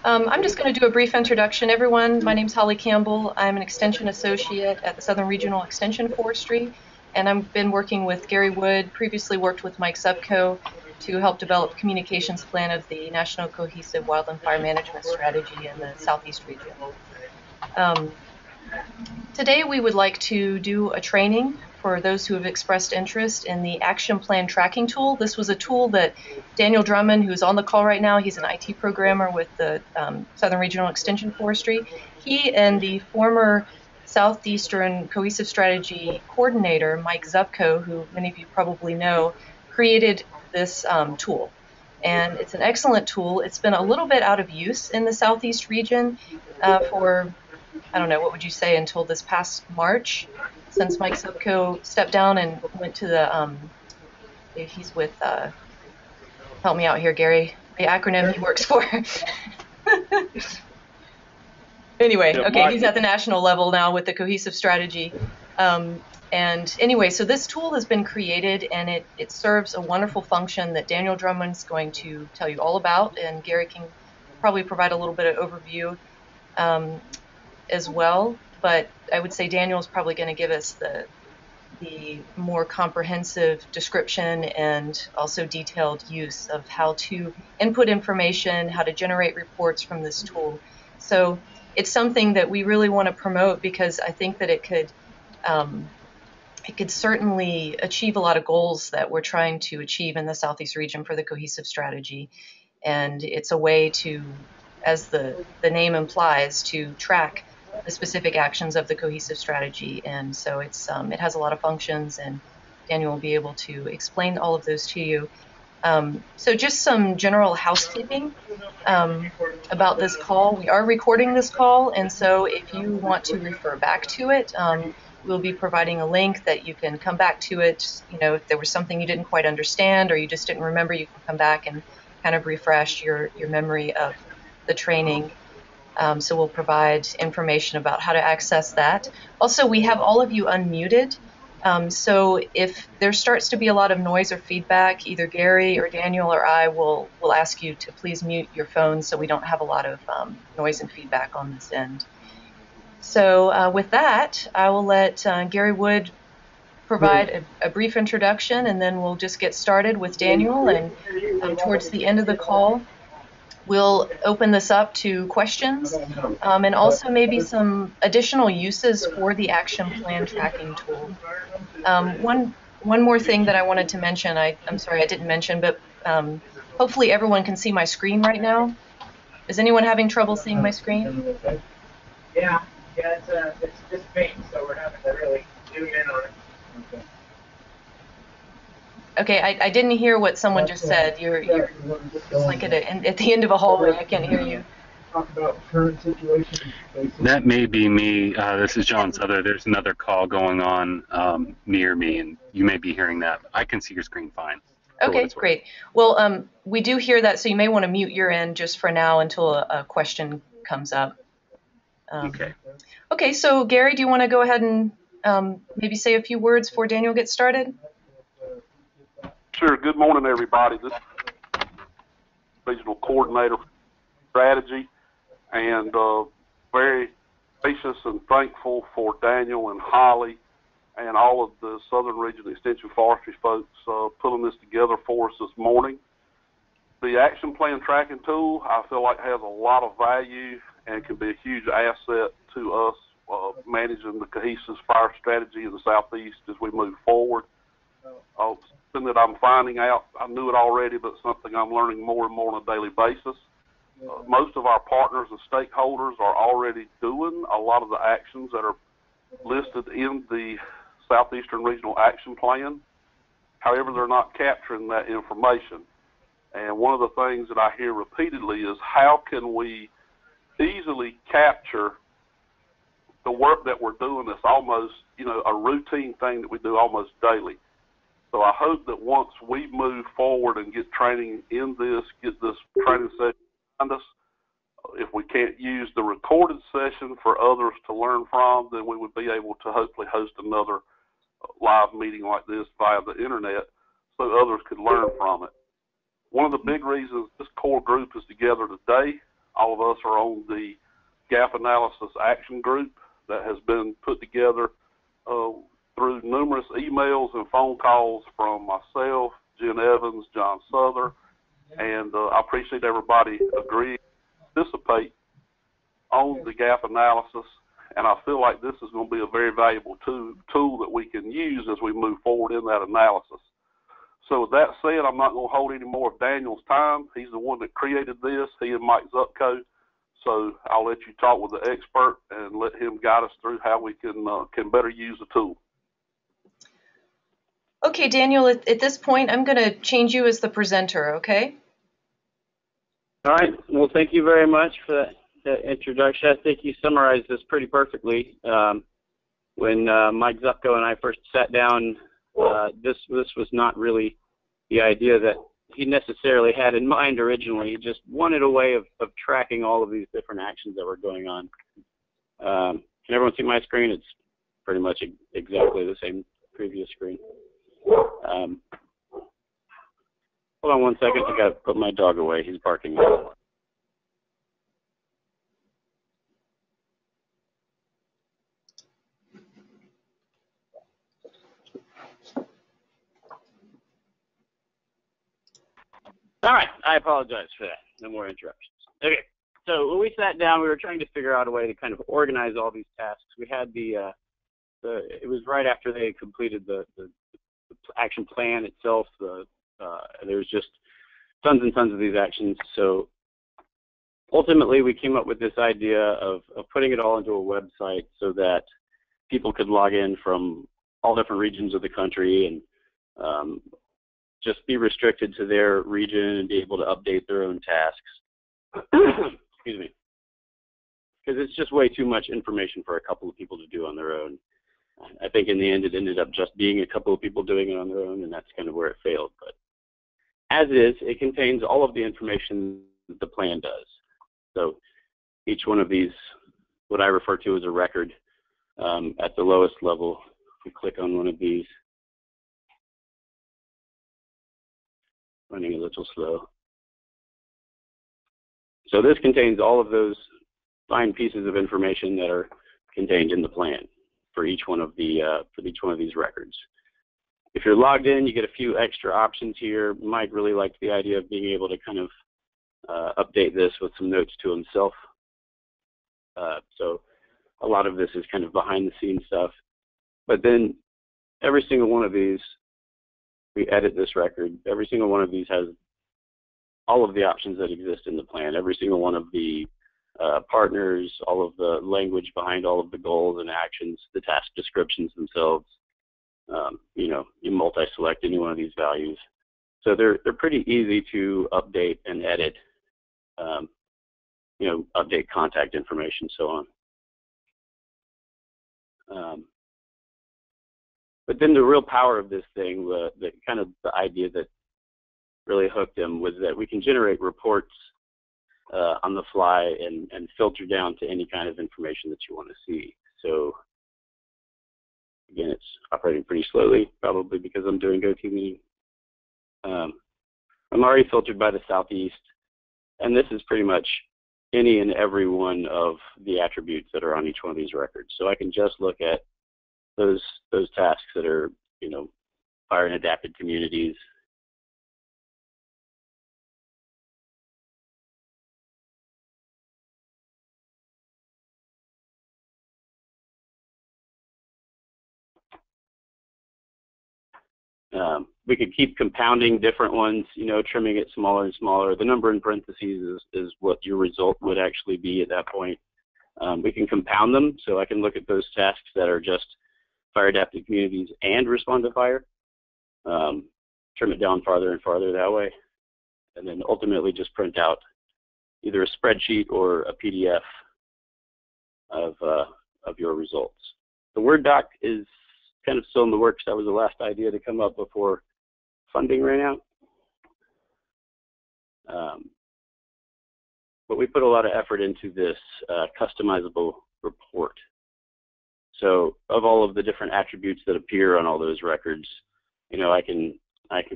I'm just going to do a brief introduction, everyone. My name is Holly Campbell. I'm an Extension Associate at the Southern Regional Extension Forestry, and I've been working with Gary Wood, previously worked with Mike Zupko to help develop communications plan of the National Cohesive Wildland Fire Management Strategy in the Southeast region. Um, Today we would like to do a training for those who have expressed interest in the Action Plan Tracking Tool. This was a tool that Daniel Drummond, who's on the call right now, he's an IT programmer with the Southern Regional Extension Forestry. He and the former Southeastern Cohesive Strategy Coordinator, Mike Zupko, who many of you probably know, created this tool. And it's an excellent tool. It's been a little bit out of use in the Southeast region for I don't know, what would you say, until this past March, since Mike Zupko stepped down and went to the, he's with, help me out here, Gary, the acronym he works for. Anyway, okay, he's at the national level now with the cohesive strategy. And anyway, so this tool has been created, and it serves a wonderful function that Daniel Drummond's going to tell you all about, and Gary can probably provide a little bit of overview as well, but I would say Daniel's probably going to give us the more comprehensive description and also detailed use of how to input information, how to generate reports from this tool. So it's something that we really want to promote because I think that it could certainly achieve a lot of goals that we're trying to achieve in the Southeast region for the cohesive strategy. And it's a way to, as the name implies, to track the specific actions of the cohesive strategy. And so it has a lot of functions, and Daniel will be able to explain all of those to you. So just some general housekeeping about this call. We are recording this call, and so if you want to refer back to it, we'll be providing a link that you can come back to it. You know, if there was something you didn't quite understand or you just didn't remember, you can come back and kind of refresh your memory of the training. So we'll provide information about how to access that. Also, we have all of you unmuted. So if there starts to be a lot of noise or feedback, either Gary or Daniel or I will ask you to please mute your phones so we don't have a lot of noise and feedback on this end. So with that, I will let Gary Wood provide a brief introduction, and then we'll just get started with Daniel. And towards the end of the call, we'll open this up to questions and also maybe some additional uses for the action plan tracking tool. One more thing that I wanted to mention, I'm sorry I didn't mention, but hopefully everyone can see my screen right now. Is anyone having trouble seeing my screen? Yeah, it's just faint, so we're having to really zoom in on it. Okay, I didn't hear what someone just said. You're like at the end of a hallway. I can't hear you. Talk about current situation. That may be me. This is John Souther. There's another call going on near me, and you may be hearing that. I can see your screen fine. Okay, great. Well, we do hear that, so you may want to mute your end just for now until a question comes up. Okay. Okay, so Gary, do you want to go ahead and maybe say a few words before Daniel gets started? Sure. Good morning, everybody. This is Regional Coordinator for Strategy, and very gracious and thankful for Daniel and Holly and all of the Southern Region Extension Forestry folks pulling this together for us this morning. The Action Plan Tracking Tool, I feel like, has a lot of value and can be a huge asset to us managing the cohesive fire strategy in the Southeast as we move forward. Something that I'm finding out, I knew it already, but something I'm learning more and more on a daily basis. Most of our partners and stakeholders are already doing a lot of the actions that are listed in the Southeastern Regional Action Plan. However, they're not capturing that information. And one of the things that I hear repeatedly is how can we easily capture the work that we're doing that's almost, a routine thing that we do almost daily. So I hope that once we move forward and get training in this, get this training session behind us, if we can't use the recorded session for others to learn from, then we would be able to hopefully host another live meeting like this via the internet so others could learn from it. One of the big reasons this core group is together today all of us are on the gap analysis action group that has been put together through numerous emails and phone calls from myself, Jen Evans, John Souther, and I appreciate everybody agreeing to participate on the gap analysis, and I feel like this is going to be a very valuable tool that we can use as we move forward in that analysis. So with that said, I'm not going to hold any more of Daniel's time. He's the one that created this, he and Mike Zupko. So I'll let you talk with the expert and let him guide us through how we can better use the tool. Okay, Daniel, at this point, I'm going to change you as the presenter, okay? All right. Well, thank you very much for that introduction. I think you summarized this pretty perfectly. When Mike Zupko and I first sat down, this was not really the idea that he necessarily had in mind originally. He just wanted a way of tracking all of these different actions that were going on. Can everyone see my screen? It's pretty much exactly the same previous screen. Hold on one second. I got to put my dog away. He's barking. All right, I apologize for that. No more interruptions. Okay, so when we sat down, we were trying to figure out a way to kind of organize all these tasks. We had it was right after they had completed the action plan itself. There was just tons and tons of these actions. So ultimately, we came up with this idea of putting it all into a website so that people could log in from all different regions of the country and just be restricted to their region and be able to update their own tasks. Excuse me. Because it's just way too much information for a couple of people to do on their own. I think in the end it ended up just being a couple of people doing it on their own, and that's kind of where it failed. But as is, it contains all of the information that the plan does. So each one of these, what I refer to as a record, at the lowest level, if we click on one of these, running a little slow. So this contains all of those fine pieces of information that are contained in the plan for each one of these records. If you're logged in, you get a few extra options here. Mike really liked the idea of being able to kind of update this with some notes to himself. So a lot of this is kind of behind the scenes stuff. But then every single one of these, we edit this record. Every single one of these has all of the options that exist in the plan. Every single one of the partners, all of the language behind all of the goals and actions, the task descriptions themselves. You multi-select any one of these values. So they're pretty easy to update and edit, update contact information, so on. But then the real power of this thing, the idea that really hooked him was that we can generate reports on the fly and filter down to any kind of information that you want to see. So again, it's operating pretty slowly, probably because I'm doing GoToMeeting. I'm already filtered by the Southeast, and this is pretty much any and every one of the attributes that are on each one of these records. So I can just look at those tasks that are, fire and adapted communities. We could keep compounding different ones, trimming it smaller and smaller. The number in parentheses is what your result would actually be at that point. We can compound them, so I can look at those tasks that are just fire adapted communities and respond to fire, trim it down farther and farther that way, and then ultimately just print out either a spreadsheet or a PDF of your results. The Word doc is kind of still in the works. That was the last idea to come up before funding ran out. But we put a lot of effort into this customizable report. So of all of the different attributes that appear on all those records, I can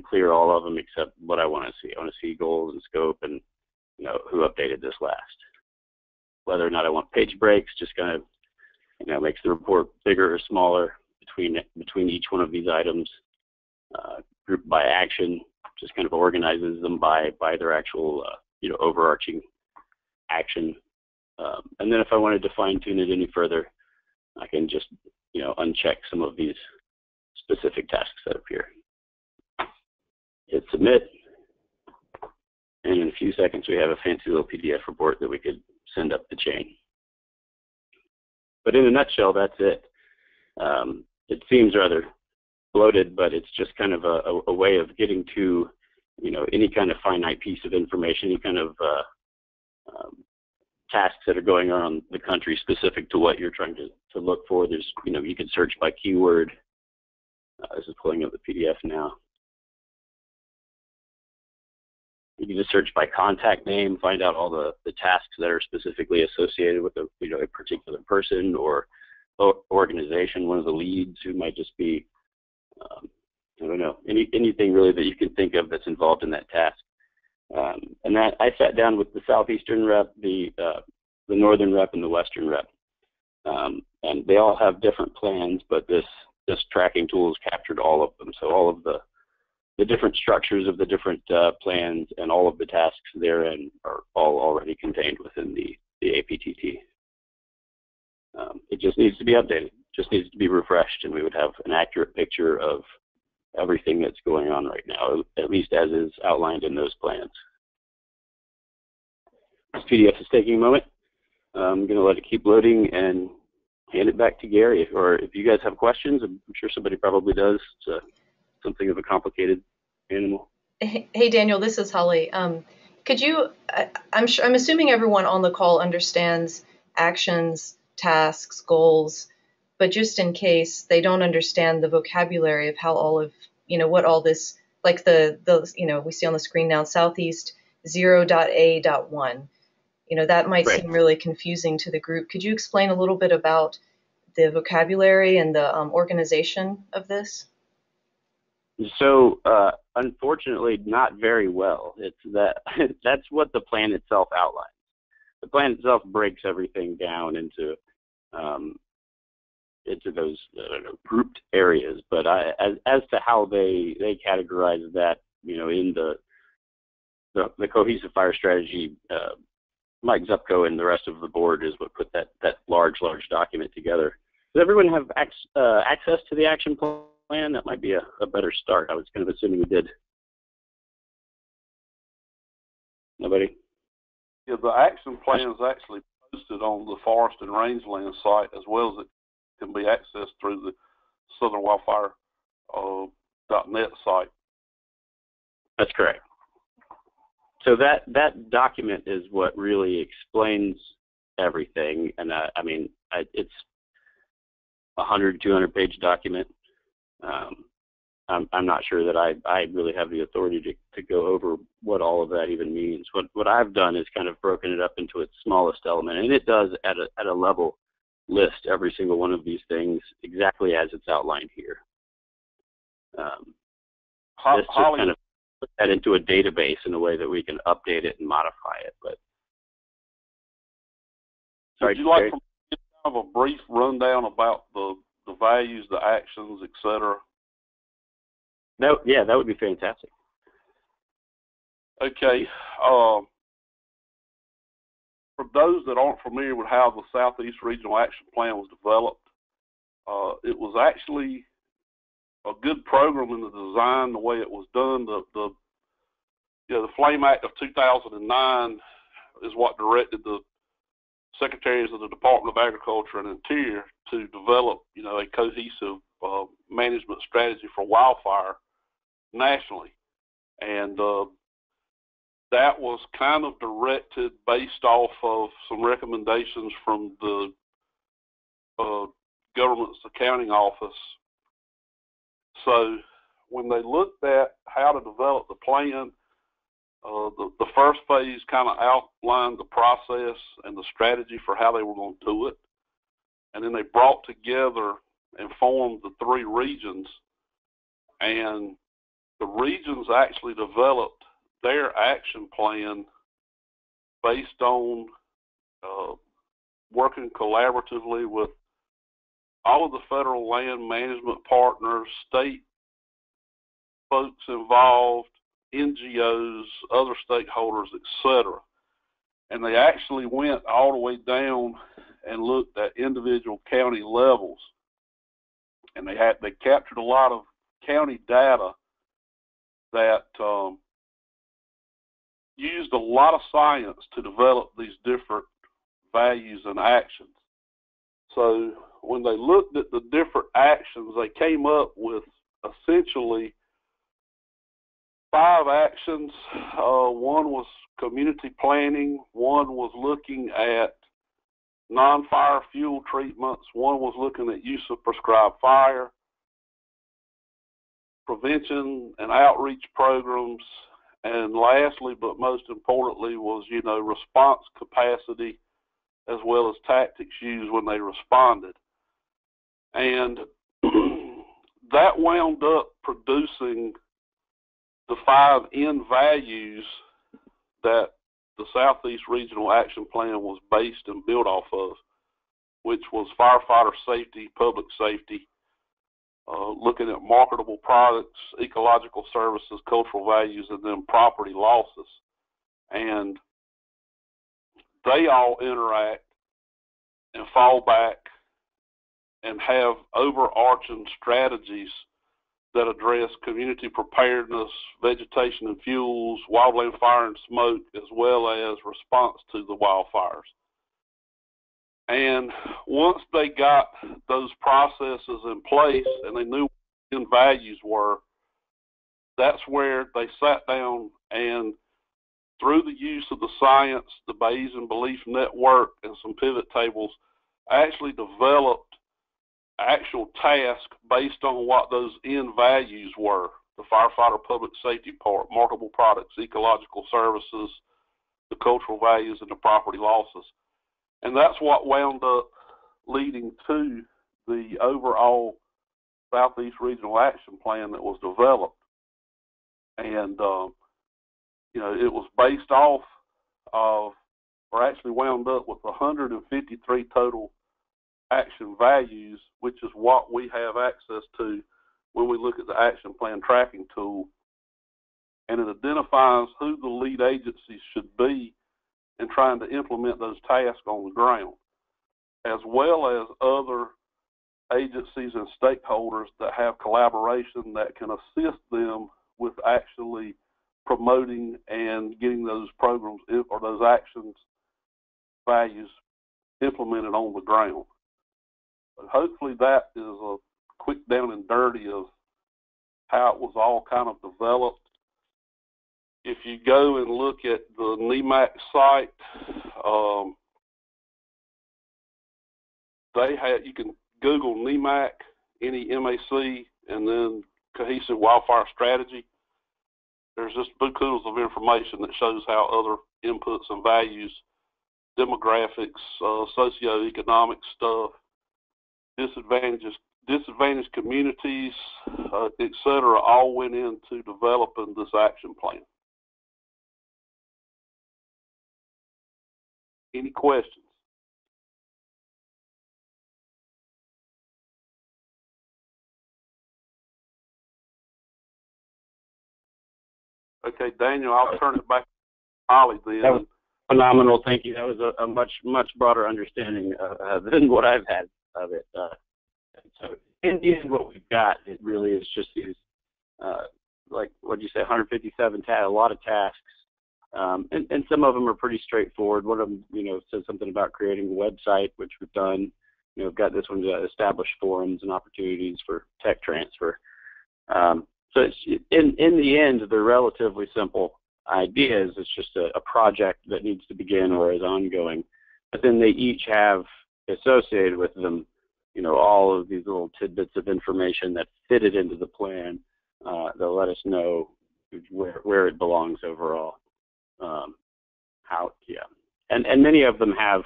clear all of them except what I want to see. I want to see goals and scope and who updated this last. Whether or not I want page breaks just kind of, makes the report bigger or smaller between each one of these items. Grouped by action, just kind of organizes them by their actual, overarching action. And then if I wanted to fine tune it any further, I can just, uncheck some of these specific tasks that appear. Hit submit. And in a few seconds, we have a fancy little PDF report that we could send up the chain. But in a nutshell, that's it. It seems rather bloated, but it's just kind of a way of getting to, any kind of finite piece of information, any kind of tasks that are going on in the country specific to what you're trying to look for. There's, you can search by keyword. This is pulling up the PDF now. You can just search by contact name, find out all the tasks that are specifically associated with a particular person or organization, one of the leads who might just be, I don't know, anything really that you can think of that's involved in that task. And that I sat down with the Southeastern rep, the Northern rep, and the Western rep, and they all have different plans, but this tracking tool has captured all of them. So all of the different structures of the different plans and all of the tasks therein are all already contained within the APTT. It just needs to be updated, just needs to be refreshed, and we would have an accurate picture of everything that's going on right now, at least as is outlined in those plans. This PDF is taking a moment. I'm going to let it keep loading and hand it back to Gary. Or if you guys have questions, I'm sure somebody probably does. It's something of a complicated animal. Hey Daniel, this is Holly. Could you? I'm assuming everyone on the call understands actions, tasks, goals, but just in case they don't understand the vocabulary of how all of what all this, like the we see on the screen now, Southeast 0.A.1. That might seem really confusing to the group. Could you explain a little bit about the vocabulary and the organization of this? So, unfortunately, not very well. That's what the plan itself outlines. The plan itself breaks everything down into those grouped areas. But as to how they categorize that, in the cohesive fire strategy, Mike Zupko and the rest of the board is what put that large document together. Does everyone have access to the action plan? That might be a better start. I was kind of assuming we did. Nobody? Yeah, the action plan is actually posted on the Forest and Rangeland site, as well as it can be accessed through the southernwildfire.net site. That's correct. So that document is what really explains everything, and it's a 200 page document. I'm not sure that I really have the authority to go over what all of that even means. What I've done is kind of broken it up into its smallest element, and it does at a level list every single one of these things exactly as it's outlined here. This just kind of put that into a database in a way that we can update it and modify it. But sorry, would you like to give kind of a brief rundown about the values, the actions, etc.? Yeah, that would be fantastic. Okay. For those that aren't familiar with how the Southeast Regional Action Plan was developed, it was actually a good program in the design, the way it was done. The Flame Act of 2009 is what directed the secretaries of the Department of Agriculture and Interior to develop, a cohesive management strategy for wildfire nationally, and that was kind of directed based off of some recommendations from the government's accounting office. So when they looked at how to develop the plan, the first phase kind of outlined the process and the strategy for how they were going to do it. And then they brought together and formed the three regions. And the regions actually developed their action plan based on working collaboratively with all of the federal land management partners, state folks involved, NGOs, other stakeholders, etc. And they actually went all the way down and looked at individual county levels. And they captured a lot of county data that used a lot of science to develop these different values and actions. So when they looked at the different actions, they came up with essentially 5 actions. One was community planning, one was looking at non-fire fuel treatments, one was looking at use of prescribed fire, prevention and outreach programs, and lastly, but most importantly, was, response capacity as well as tactics used when they responded. And that wound up producing the 5 end values that the Southeast Regional Action Plan was based and built off of, which was firefighter safety, public safety, looking at marketable products, ecological services, cultural values, and then property losses. And they all interact and fall back and have overarching strategies that address community preparedness, vegetation and fuels, wildland fire and smoke, as well as response to the wildfires. And once they got those processes in place and they knew what the values were, that's where they sat down and, through the use of the science, the Bayesian Belief Network, and some pivot tables, actually developed actual tasks based on what those end values were: the firefighter public safety part, marketable products, ecological services, the cultural values, and the property losses. And that's what wound up leading to the overall Southeast Regional Action Plan that was developed. And, it was based off of, or actually wound up with 153 total action values, which is what we have access to when we look at the action plan tracking tool. And it identifies who the lead agencies should be in trying to implement those tasks on the ground, as well as other agencies and stakeholders that have collaboration that can assist them with actually promoting and getting those programs or those actions values implemented on the ground. But hopefully that is a quick down and dirty of how it was all kind of developed. If you go and look at the NEMAC site, you can Google NEMAC, NEMAC, and then Cohesive Wildfire Strategy. There's just bukus of information that shows how other inputs and values, demographics, socioeconomic stuff, disadvantaged communities, etc., all went into developing this action plan. Any questions? Okay, Daniel, I'll turn it back to Holly then. That was phenomenal. Thank you. That was a much broader understanding than what I've had of it. So in the end, what we've got, it really is just these, like what you say, 157 a lot of tasks, and some of them are pretty straightforward. One of them, says something about creating a website, which we've done. We've got this one to establish forums and opportunities for tech transfer. So it's, in the end, they're relatively simple ideas. It's just a project that needs to begin or is ongoing. But then they each have associated with them, all of these little tidbits of information that fit it into the plan. They'll let us know where it belongs overall. And many of them have,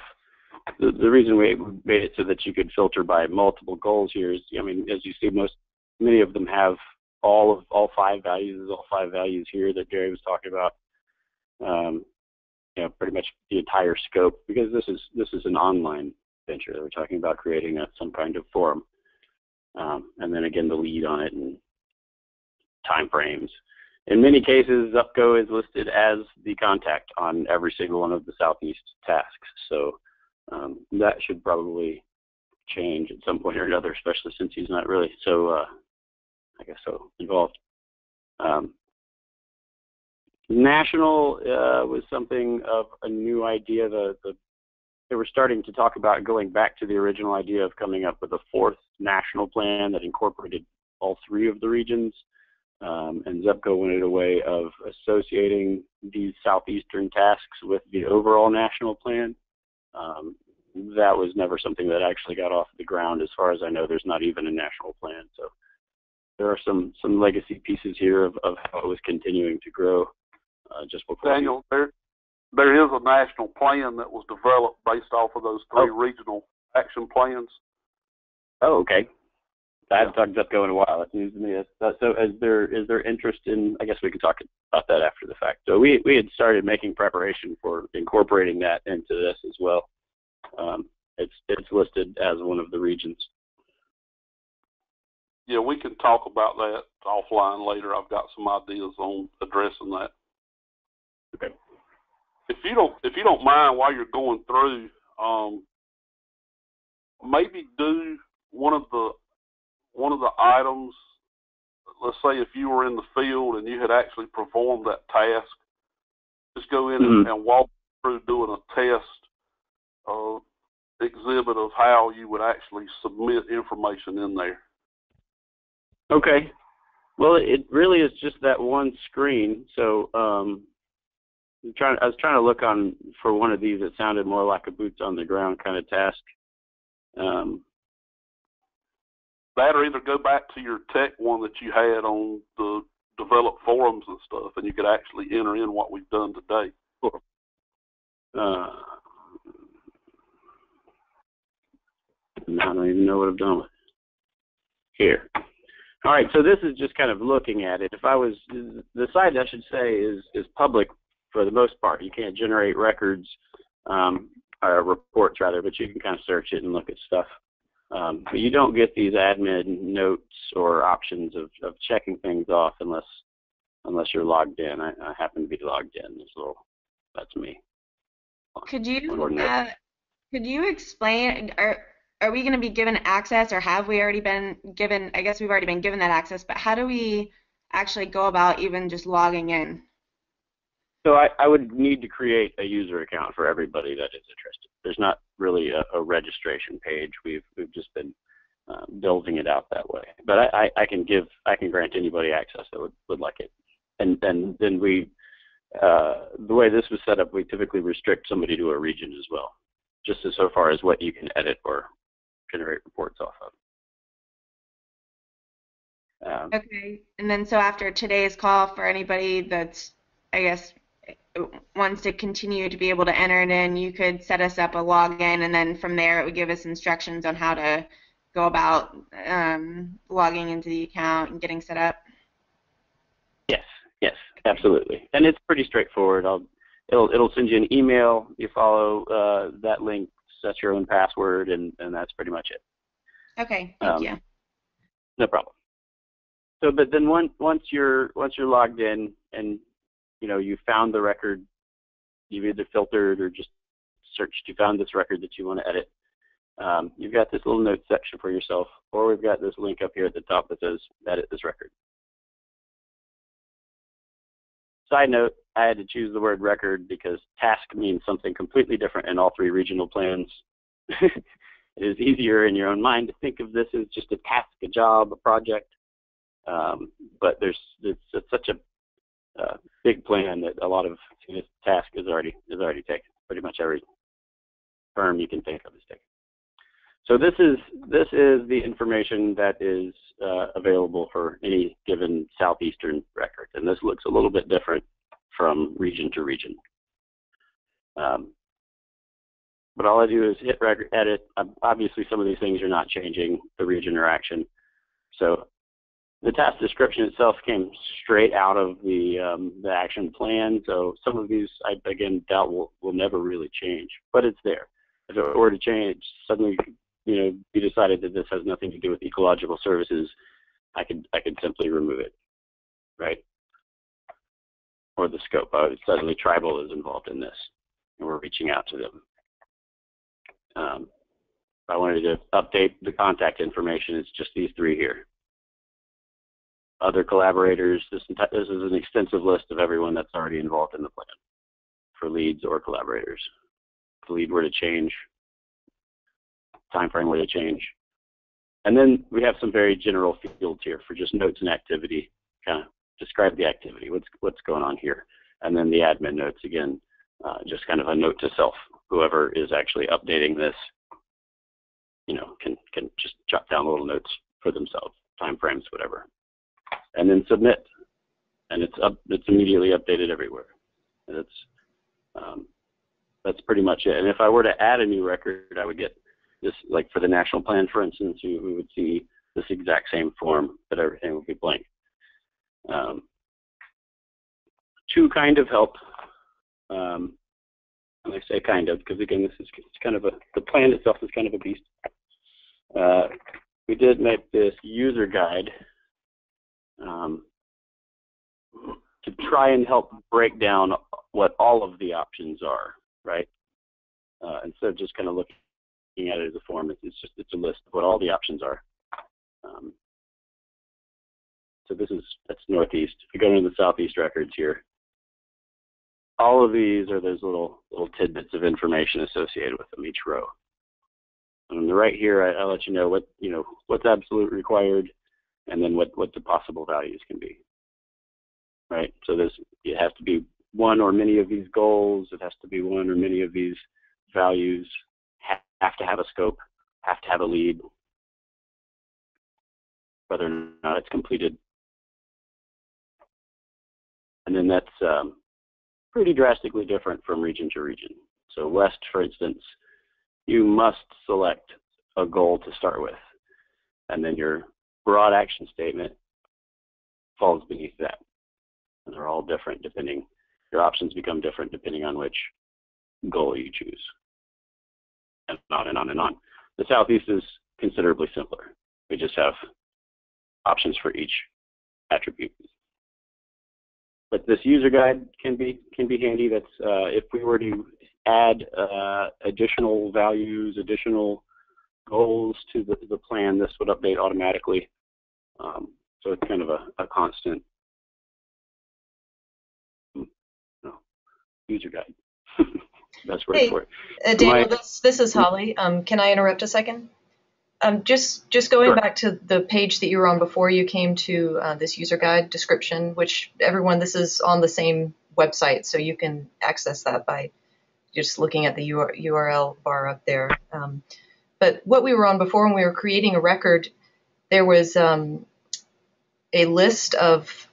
the reason we made it so that you could filter by multiple goals here is, as you see, many of them have all five values here that Gary was talking about. pretty much the entire scope, because this is an online venture. We're talking about creating some kind of forum, and then again the lead on it and time frames. In many cases, ZUPCO is listed as the contact on every single one of the Southeast tasks. So that should probably change at some point or another, especially since he's not really so, so involved. National was something of a new idea. They were starting to talk about going back to the original idea of coming up with a fourth national plan that incorporated all three of the regions. And ZUPCO wanted a way of associating these southeastern tasks with the overall national plan. That was never something that actually got off the ground. As far as I know, there's not even a national plan. So there are some legacy pieces here of how it was continuing to grow just before. Daniel, there is a national plan that was developed based off of those three regional action plans. Oh, okay. I haven't talked to ZUPCO in a while. That's news to me. So is there interest in, I guess we can talk about that after the fact. So we had started making preparation for incorporating that into this as well. It's listed as one of the regions. Yeah, we can talk about that offline later. I've got some ideas on addressing that. Okay. If you don't mind, while you're going through, maybe do one of the items. Let's say if you were in the field and you had actually performed that task, just go in and walk through doing a test exhibit of how you would actually submit information in there. Okay. Well, it really is just that one screen. So I was trying to look for one of these that sounded more like a boots on the ground kind of task. That or either go back to your tech one that you had on the developed forums and stuff, and you could actually enter in what we've done today. Cool. I don't even know what I've done with it. Here. All right, so this is just kind of looking at it. The site, I should say, is public for the most part. You can't generate records, or reports rather, but you can kind of search it and look at stuff. But you don't get these admin notes or options of checking things off unless you're logged in. I happen to be logged in. That's me. Could you explain? Are we going to be given access, or have we already been given? I guess we've already been given that access. But how do we actually go about even just logging in? So I would need to create a user account for everybody that is interested. There's not really a registration page. We've just been building it out that way. But I can grant anybody access that would like it. And then we the way this was set up, we typically restrict somebody to a region as well, just so far as what you can edit or generate reports off of. Okay. And then so after today's call, for anybody that's, I guess, wants to continue to be able to enter it in, you could set us up a login, and then from there it would give us instructions on how to go about logging into the account and getting set up. Yes, absolutely. And it's pretty straightforward. It'll send you an email. You follow that link, set your own password, and that's pretty much it. Okay, thank you. No problem. So, but then once you're logged in and you found the record, you've either filtered or just searched, you found this record that you want to edit. You've got this little note section for yourself, or we've got this link up here at the top that says edit this record. Side note, I had to choose the word record because task means something completely different in all three regional plans. It is easier in your own mind to think of this as just a task, a job, a project. But it's such a big plan that a lot of this task is already taken. Pretty much every firm you can think of is taken. So this is the information that is available for any given southeastern record, and this looks a little bit different from region to region. But all I do is hit record edit. Obviously, some of these things are not changing the region or action. So The task description itself came straight out of the action plan, so some of these I again doubt will never really change, but it's there. If it were to change, suddenly be decided that this has nothing to do with ecological services, I could simply remove it, right? Or the scope. Suddenly tribal is involved in this, and we're reaching out to them. If I wanted to update the contact information, it's just these three here. Other collaborators, this is an extensive list of everyone that's already involved in the plan for leads or collaborators. If the lead were to change, time frame were to change. And then we have some very general fields here for just notes and activity, kind of describe the activity, what's going on here. And then the admin notes, again, just kind of a note to self. Whoever is actually updating this, can just jot down little notes for themselves, time frames, whatever. And then submit, and it's immediately updated everywhere. And that's pretty much it. And if I were to add a new record, I would get this, like for the national plan, for instance, we would see this exact same form, but everything would be blank. Two kind of help, and I say kind of because again, this is kind of the plan itself is kind of a beast. We did make this user guide to try and help break down what all of the options are, right? Instead of just kind of looking at it as a form, it's a list of what all the options are. So that's Northeast. If you go into the Southeast records here, all of these are those little tidbits of information associated with them, each row. On the right here, I'll let you know what's absolute required, and then what the possible values can be. Right. So it has to be one or many of these goals. It has to be one or many of these values. Have to have a scope. Have to have a lead. Whether or not it's completed. And then that's pretty drastically different from region to region. So West, for instance, you must select a goal to start with, and then your broad action statement falls beneath that. And they're all different depending, your options become different depending on which goal you choose. And on and on and on. The Southeast is considerably simpler. We just have options for each attribute. But this user guide can be handy. That's if we were to add additional values, additional goals to the plan, this would update automatically. So it's kind of a constant user guide. That's word for it. Daniel, this is Holly. Can I interrupt a second? Just going back to the page that you were on before you came to this user guide description, which this is on the same website, so you can access that by just looking at the URL bar up there. But what we were on before when we were creating a record, there was a list of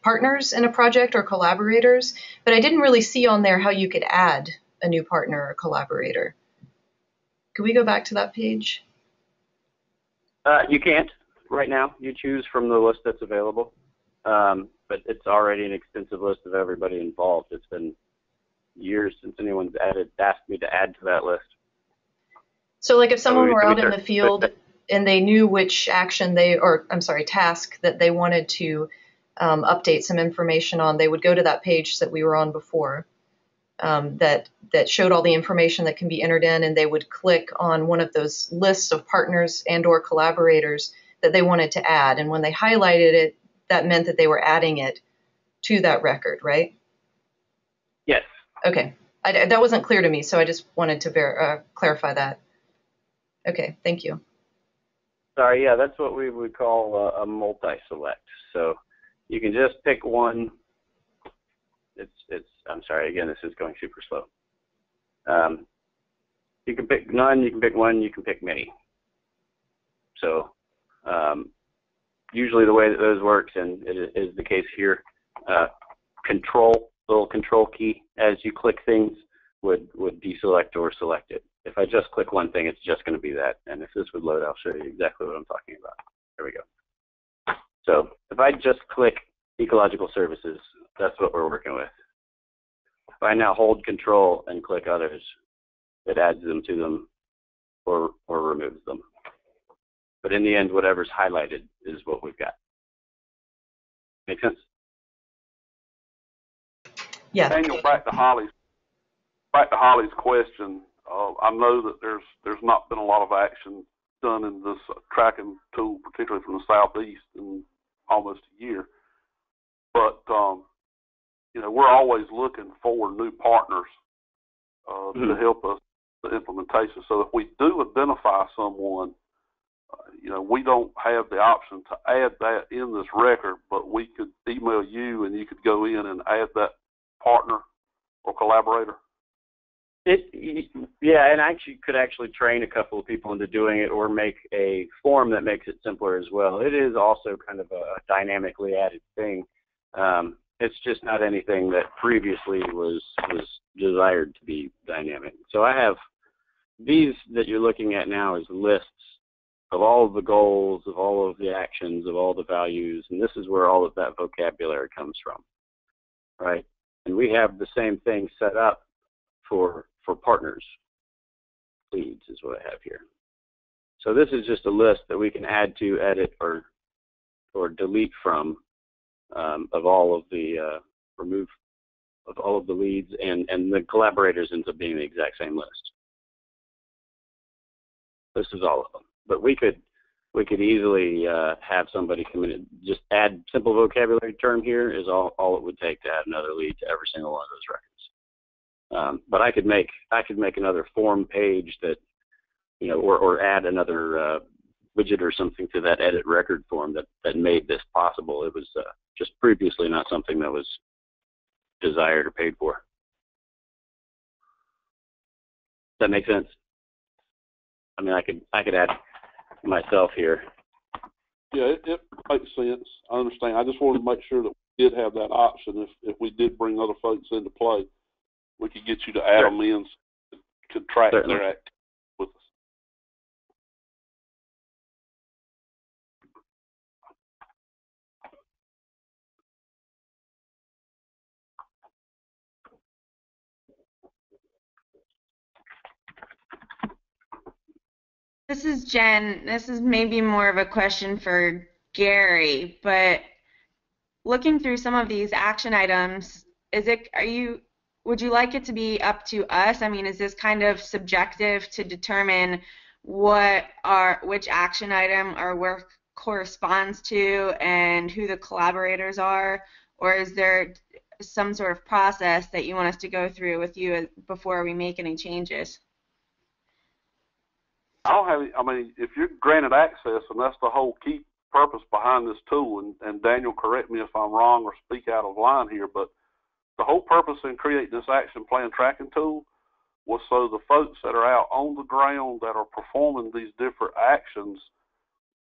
partners in a project or collaborators, but I didn't really see on there how you could add a new partner or collaborator. Could we go back to that page? You can't right now. You choose from the list that's available, but it's already an extensive list of everybody involved. It's been years since anyone's asked me to add to that list. So like if someone were out in the field and they knew which action task that they wanted to update some information on, they would go to that page that we were on before that showed all the information that can be entered in, and they would click on one of those lists of partners and or collaborators that they wanted to add. And when they highlighted it, that meant that they were adding it to that record, right? Yes. Okay. That wasn't clear to me, so I just wanted to clarify that. Okay, thank you. Sorry, yeah, that's what we would call a multi-select. So you can just pick one. I'm sorry, again, this is going super slow. You can pick none, you can pick one, you can pick many. So usually the way that those works, and it is the case here, little control key as you click things would deselect or select it. If I just click one thing, it's just going to be that. And if this would load, I'll show you exactly what I'm talking about. There we go. So if I just click ecological services, that's what we're working with. If I now hold control and click others, it adds them to them or removes them. But in the end, whatever's highlighted is what we've got. Make sense? Yeah. Daniel, back to Holly's question. I know that there's not been a lot of action done in this tracking tool, particularly from the southeast, in almost a year. But we're always looking for new partners to help us with the implementation. So if we do identify someone, we don't have the option to add that in this record, but we could email you and you could go in and add that partner or collaborator. Yeah, and I could actually train a couple of people into doing it or make a form that makes it simpler as well. It is also kind of a dynamically added thing. It's just not anything that previously was desired to be dynamic. So I have these that you're looking at now as lists of all of the goals, of all of the actions, of all the values, and this is where all of that vocabulary comes from, right? And we have the same thing set up for partners. Leads is what I have here. So this is just a list that we can add to, edit, or delete from of all of the remove of all of the leads, and the collaborators ends up being the exact same list. This is all of them. But we could easily have somebody come in and just add simple vocabulary term here is all it would take to add another lead to every single one of those records. But I could make another form page that, or add another widget or something to that edit record form that made this possible. It was just previously not something that was desired or paid for. Does that make sense? I mean, I could add myself here. Yeah, it makes sense. I understand. I just wanted to make sure that we did have that option. If we did bring other folks into play, we could get you to add them in, so could track their activity with us. This is Jen. This is maybe more of a question for Gary, but looking through some of these action items, would you like it to be up to us? I mean, is this kind of subjective to determine which action item our work corresponds to and who the collaborators are, or is there some sort of process that you want us to go through with you before we make any changes? If you're granted access, and that's the whole key purpose behind this tool, and Daniel, correct me if I'm wrong or speak out of line here, but the whole purpose in creating this action plan tracking tool was so the folks that are out on the ground that are performing these different actions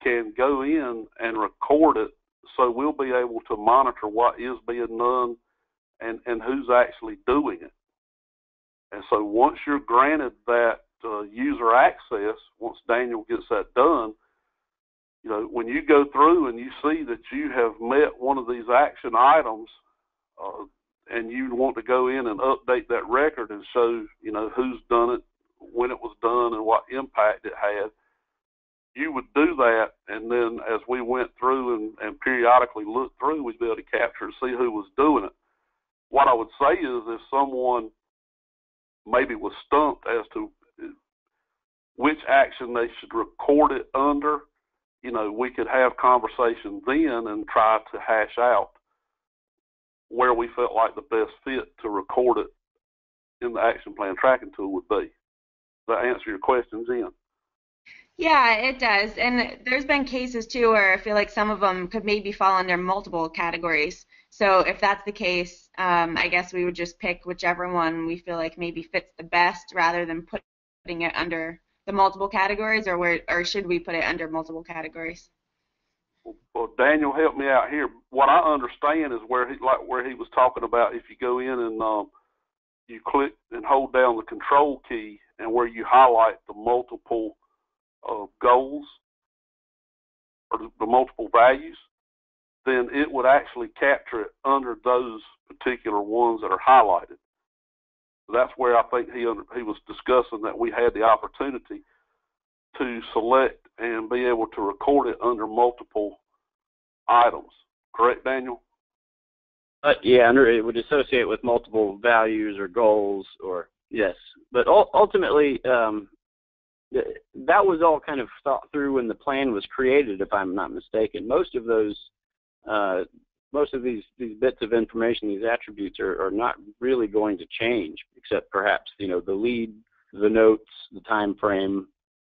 can go in and record it, so we'll be able to monitor what is being done and who's actually doing it. And so once you're granted that user access, once Daniel gets that done, when you go through and you see that you have met one of these action items, and you want to go in and update that record and show, who's done it, when it was done, and what impact it had, you would do that, and then as we went through and periodically looked through, we'd be able to capture and see who was doing it. What I would say is if someone maybe was stumped as to which action they should record it under, we could have conversation then and try to hash out where we felt like the best fit to record it in the action plan tracking tool would be. Does that answer your question, Jen? Yeah, it does. And there's been cases too where I feel like some of them could maybe fall under multiple categories. So if that's the case, I guess we would just pick whichever one we feel like maybe fits the best rather than putting it under the multiple categories, or should we put it under multiple categories? Well, Daniel, help me out here. What I understand is where he was talking about, if you go in and you click and hold down the control key, and where you highlight the multiple goals or the multiple values, then it would actually capture it under those particular ones that are highlighted. That's where I think he was discussing that we had the opportunity to select and be able to record it under multiple items. Correct, Daniel? Yeah, it would associate with multiple values or goals, or yes. But ultimately, that was all kind of thought through when the plan was created, if I'm not mistaken. Most of these bits of information, these attributes, are not really going to change, except perhaps the lead, the notes, the time frame,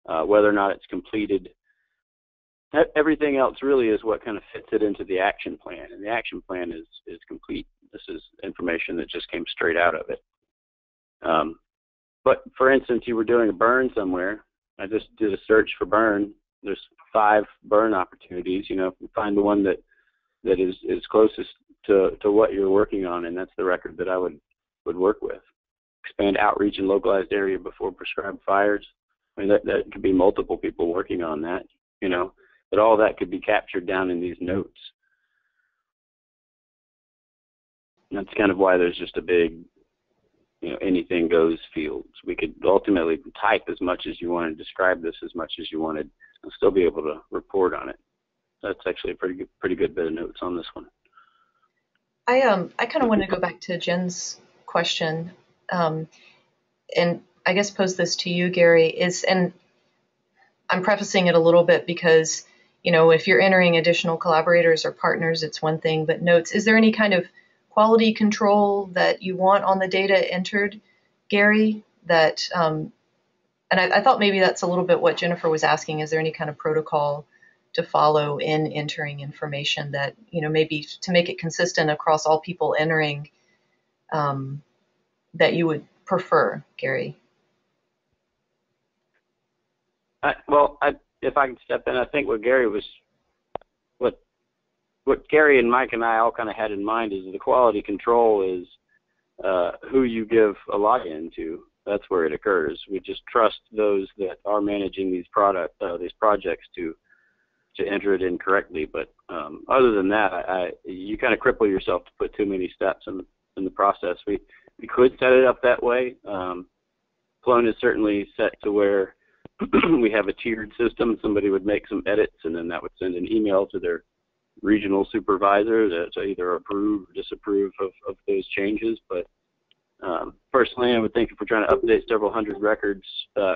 whether or not it's completed. Everything else really is what kind of fits it into the action plan, and the action plan is complete. This is information that just came straight out of it. But for instance, you were doing a burn somewhere. I just did a search for burn. There's 5 burn opportunities. Find the one that is closest to what you're working on, and that's the record that I would work with. Expand outreach in localized area before prescribed fires. I mean, that could be multiple people working on that, but all that could be captured down in these notes. And that's kind of why there's just a big, anything goes fields. We could ultimately type as much as you wanted, describe this as much as you wanted, and still be able to report on it. That's actually a pretty good bit of notes on this one. I kind of want to go back to Jen's question, and I guess pose this to you, Gary. And I'm prefacing it a little bit because, if you're entering additional collaborators or partners, it's one thing, but notes, is there any kind of quality control that you want on the data entered, Gary? And I thought maybe that's a little bit what Jennifer was asking. Is there any kind of protocol to follow in entering information that, maybe to make it consistent across all people entering, that you would prefer, Gary? If I can step in, I think what Gary and Mike and I all kind of had in mind is the quality control is who you give a login to. That's where it occurs. We just trust those that are managing these projects to enter it in correctly. But other than that, you kind of cripple yourself to put too many steps in the process. We could set it up that way. Plone is certainly set to where we have a tiered system. Somebody would make some edits, and then that would send an email to their regional supervisor to either approve or disapprove of those changes. But personally, I would think if we're trying to update several hundred records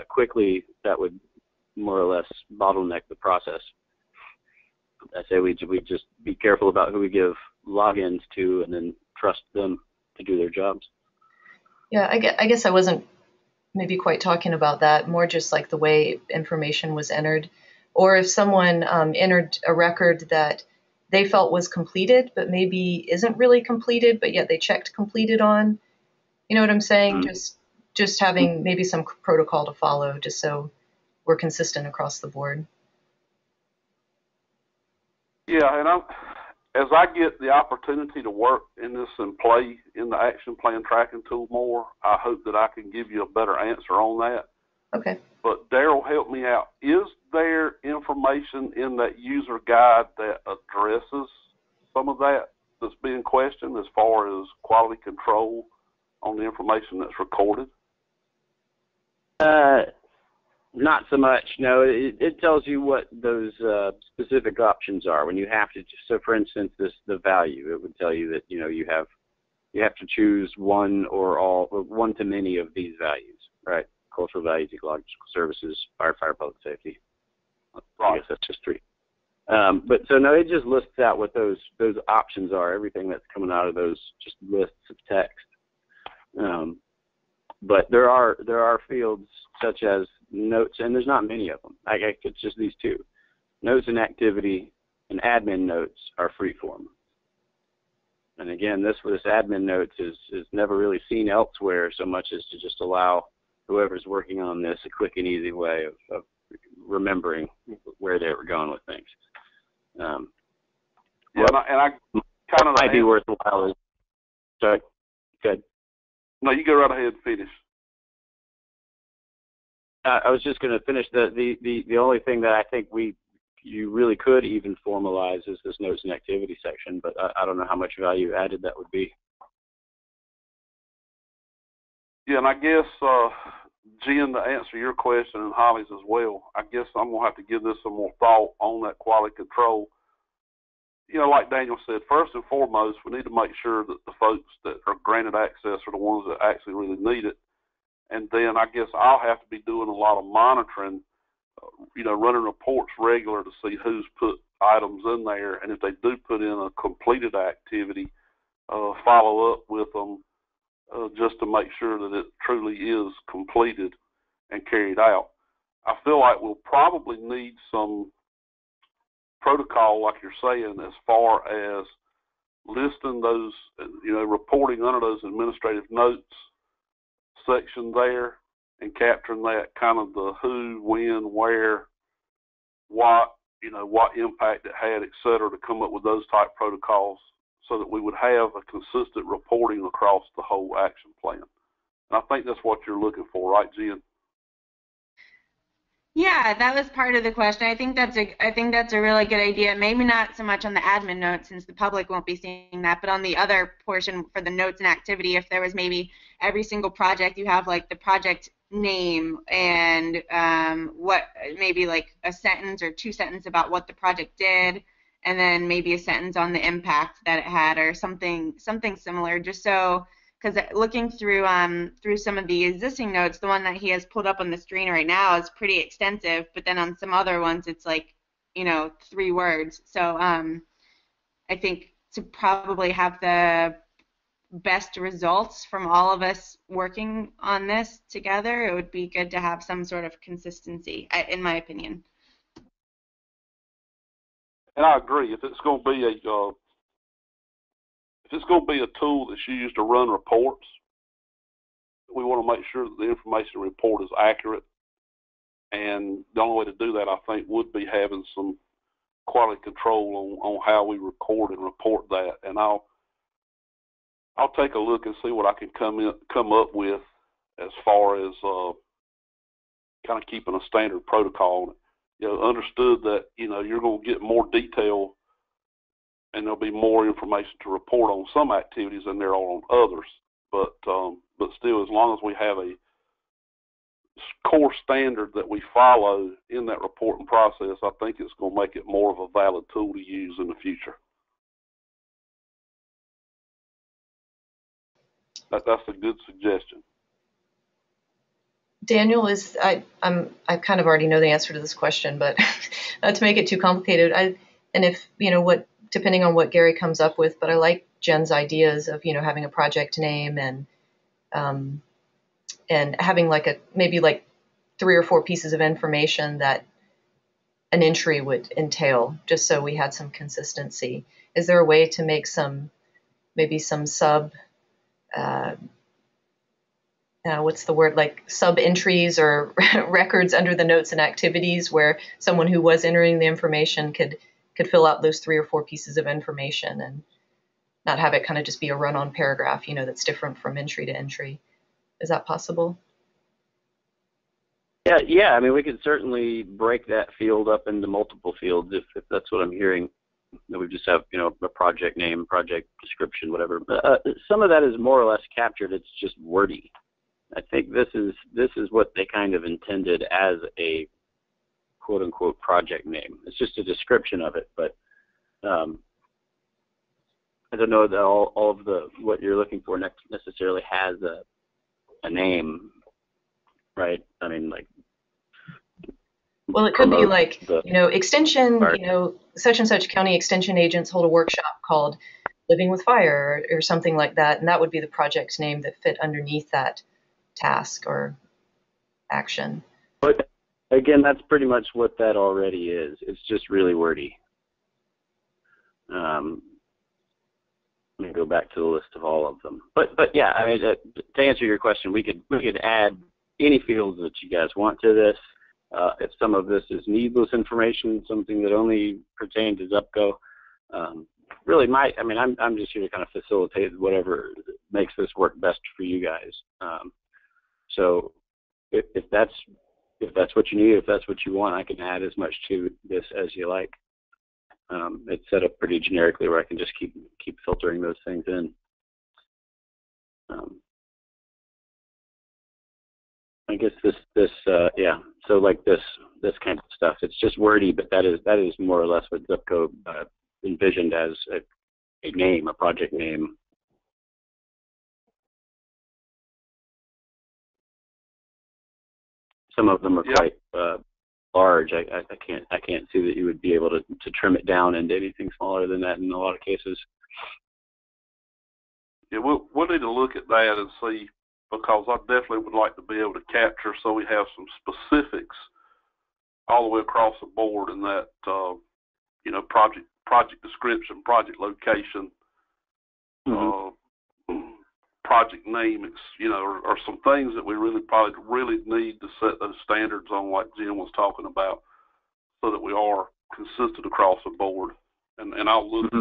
quickly, that would more or less bottleneck the process. I say we just be careful about who we give logins to, and then trust them to do their jobs. Yeah, I guess I wasn't maybe quite talking about that, more just like the way information was entered. Or if someone entered a record that they felt was completed, but maybe isn't really completed, but yet they checked completed on. You know what I'm saying? Mm-hmm. Just having maybe some protocol to follow, just so we're consistent across the board. Yeah, and as I get the opportunity to work in this and play in the action plan tracking tool more, I hope that I can give you a better answer on that. Okay. But Daryl, help me out. Is there information in that user guide that addresses some of that that's being questioned as far as quality control on the information that's recorded? Not so much. No, it tells you what those specific options are when you have to. So, for instance, the value. It would tell you that you have to choose one or all, or one to many of these values, right? Cultural values, ecological services, firefighter, public safety. I guess that's just 3. But so no, it just lists out what those options are. Everything that's coming out of those just lists of text. But there are fields such as notes, and there's not many of them. It's just these 2. Notes and activity and admin notes are freeform. And again, this admin notes is never really seen elsewhere so much as to just allow whoever's working on this a quick and easy way of remembering where they were going with things. And I kind of might be worthwhile. Sorry, good. No, you go right ahead and finish. I was just going to finish the only thing that I think we you really could even formalize as this notes and activity section, but I don't know how much value added that would be. Yeah, and I guess, Jen, to answer your question and Holly's as well, I guess I'm going to have to give this some more thought on that quality control. You know, like Daniel said, first and foremost, we need to make sure that the folks that are granted access are the ones that actually really need it. And then I guess I'll have to be doing a lot of monitoring, you know, running reports regular to see who's put items in there. And if they do put in a completed activity, follow up with them just to make sure that it truly is completed and carried out. I feel like we'll probably need some protocol, like you're saying, as far as listing those, you know, reporting under those administrative notes section there and capturing that kind of the who, when, where, what, you know, what impact it had, et cetera, to come up with those type protocols so that we would have a consistent reporting across the whole action plan. And I think that's what you're looking for, right, Jen? Yeah, that was part of the question. I think that's a really good idea. Maybe not so much on the admin notes, since the public won't be seeing that, but on the other portion for the notes and activity, if there was maybe every single project you have like the project name and what, maybe like a sentence or 2 sentences about what the project did, and then maybe a sentence on the impact that it had, or something similar, just so. Because looking through some of the existing notes, the one that he has pulled up on the screen right now is pretty extensive, but then on some other ones it's like, you know, 3 words. So I think to probably have the best results from all of us working on this together, it would be good to have some sort of consistency, in my opinion. And I agree. If it's going to be a tool that's used to run reports, we want to make sure that the information report is accurate. And the only way to do that, I think, would be having some quality control on how we record and report that. And I'll take a look and see what I can come up with as far as kind of keeping a standard protocol on it. You know, understood that, you know, you're going to get more detail and there'll be more information to report on some activities than there are on others. But still, as long as we have a core standard that we follow in that reporting process, I think it's going to make it more of a valid tool to use in the future. That's a good suggestion. Daniel, I kind of already know the answer to this question, but not to make it too complicated. And if, you know, depending on what Gary comes up with, but I like Jen's ideas of, you know, having a project name and having like maybe 3 or 4 pieces of information that an entry would entail, just so we had some consistency. Is there a way to make maybe some sub entries or records under the notes and activities, where someone who was entering the information could fill out those 3 or 4 pieces of information and not have it kind of just be a run-on paragraph, you know, that's different from entry to entry? Is that possible? Yeah. I mean, we could certainly break that field up into multiple fields if that's what I'm hearing. That we just have, you know, a project name, project description, whatever. Some of that is more or less captured. It's just wordy. I think this is what they kind of intended as a quote unquote project name. It's just a description of it, but I don't know that all of what you're looking for necessarily has a name, right? I mean, like. Well, it could be like, you know, extension, you know, such and such county extension agents hold a workshop called Living with Fire or something like that, and that would be the project name that fit underneath that task or action. But again, that's pretty much what that already is. It's just really wordy. Let me go back to the list of all of them. But yeah, I mean, to answer your question, we could add any fields that you guys want to this. If some of this is needless information, something that only pertains to ZUPCO, really I'm just here to kind of facilitate whatever makes this work best for you guys. So if that's if that's what you need, if that's what you want, I can add as much to this as you like. It's set up pretty generically where I can just keep filtering those things in. I guess yeah. So like this kind of stuff, it's just wordy, but that is more or less what Zipco envisioned as a name, a project name. Some of them are quite large. I can't see that you would be able to trim it down into anything smaller than that in a lot of cases. Yeah, we'll need to look at that and see, because I definitely would like to be able to capture so we have some specifics all the way across the board in that, you know, project description, project location, project name, you know, or some things that we really need to set those standards on, like Jim was talking about, so that we are consistent across the board. And I'll look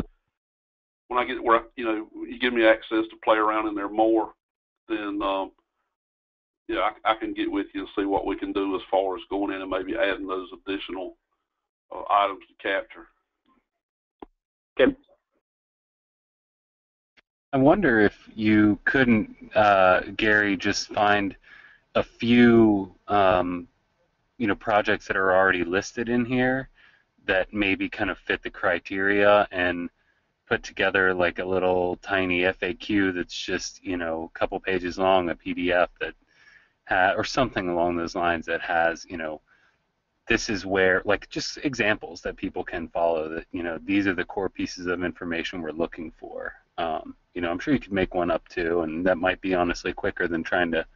when I get where, you know, you give me access to play around in there more, then yeah, I can get with you and see what we can do as far as going in and maybe adding those additional items to capture. Okay. I wonder if you couldn't, Gary, just find a few, you know, projects that are already listed in here that maybe kind of fit the criteria, and put together like a little tiny FAQ that's just, you know, a couple pages long, a PDF that, or something along those lines that has, you know, this is where, like, just examples that people can follow, that, you know, these are the core pieces of information we're looking for. You know, I'm sure you could make one up too, and that might be honestly quicker than trying to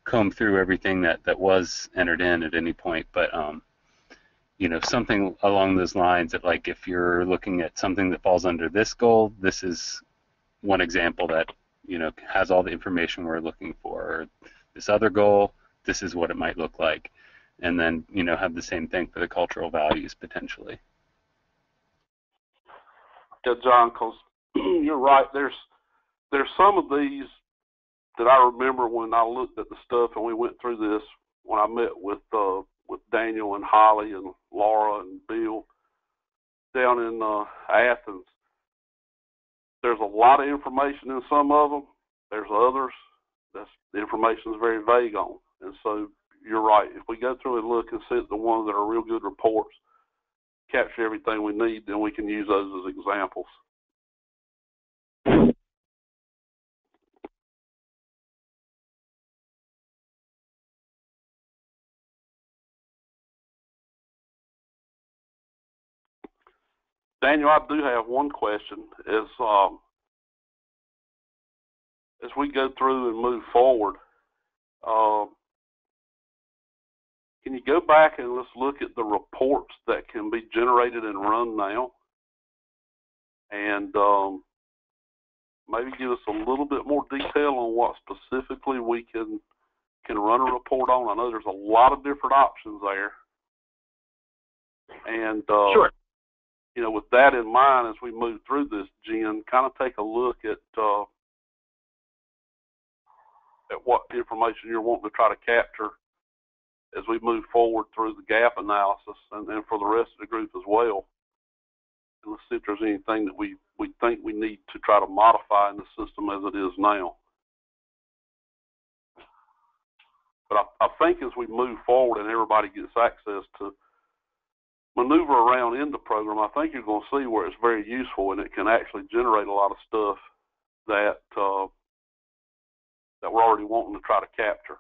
comb through everything that was entered in at any point. But you know, something along those lines that, like, if you're looking at something that falls under this goal, this is one example that, you know, has all the information we're looking for. Or this other goal, this is what it might look like. And then, you know, have the same thing for the cultural values potentially. Yeah, John, because you're right. There's some of these that I remember when I looked at the stuff and we went through this when I met with Daniel and Holly and Laura and Bill down in Athens. There's a lot of information in some of them. There's others the information is very vague on. And so you're right. If we go through and look and see the ones that are real good reports, capture everything we need, then we can use those as examples. Daniel, I do have one question. As we go through and move forward, can you go back and let's look at the reports that can be generated and run now, and maybe give us a little bit more detail on what specifically we can run a report on? I know there's a lot of different options there, and sure. You know, with that in mind, as we move through this, Jen, kind of take a look at what information you're wanting to try to capture as we move forward through the gap analysis, and for the rest of the group as well. And let's see if there's anything that we think we need to try to modify in the system as it is now. But I think as we move forward and everybody gets access to maneuver around in the program, I think you're going to see where it's very useful, and it can actually generate a lot of stuff that that we're already wanting to try to capture.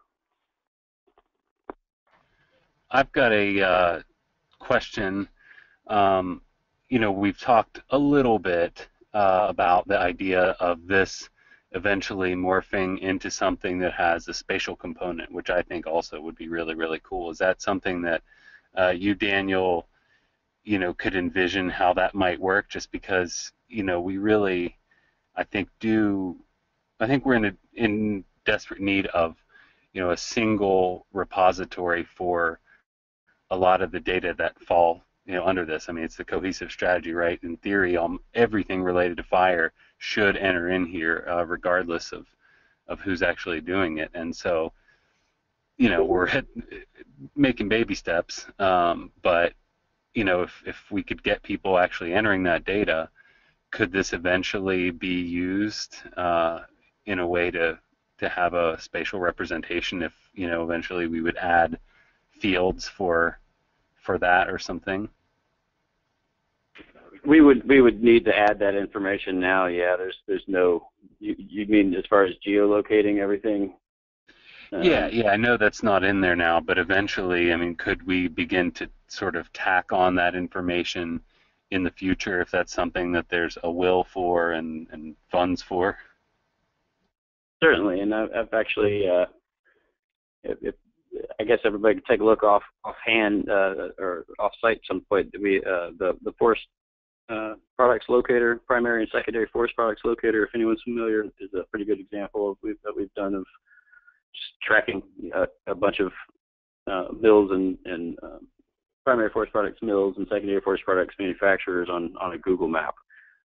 I've got a question. You know, we've talked a little bit about the idea of this eventually morphing into something that has a spatial component, which I think also would be really, really cool. Is that something that you, Daniel, you know, could envision how that might work? Just because, you know, we really, I think we're in desperate need of, you know, a single repository for a lot of the data that fall, you know, under this. I mean, it's the cohesive strategy, right? In theory, everything related to fire should enter in here, regardless of who's actually doing it. And so, you know, we're making baby steps, but you know, if we could get people actually entering that data, could this eventually be used in a way to have a spatial representation? If, you know, eventually we would add fields for that or something. We would need to add that information now. Yeah, there's no. You mean as far as geolocating everything? Yeah, I know that's not in there now, but eventually, I mean, could we begin to sort of tack on that information in the future if that's something that there's a will for and funds for? Certainly, and I've actually, if I guess everybody could take a look offhand or off-site at some point. The forest products locator, primary and secondary forest products locator, if anyone's familiar, is a pretty good example that we've done of just tracking a bunch of mills and primary forest products mills and secondary forest products manufacturers on a Google map.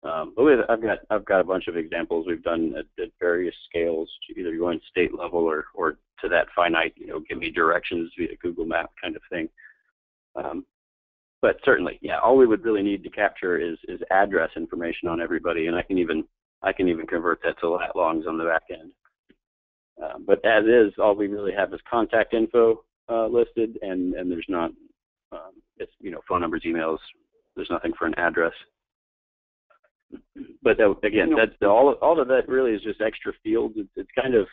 But I've got a bunch of examples we've done at various scales, either going state level or to that finite, you know, give me directions via Google Map kind of thing. But certainly, yeah, all we would really need to capture is address information on everybody, and I can even convert that to lat longs on the back end. But as is, all we really have is contact info listed, and there's not, it's, you know, phone numbers, emails. There's nothing for an address. But that, again, that's all of that really is just extra fields. It's kind of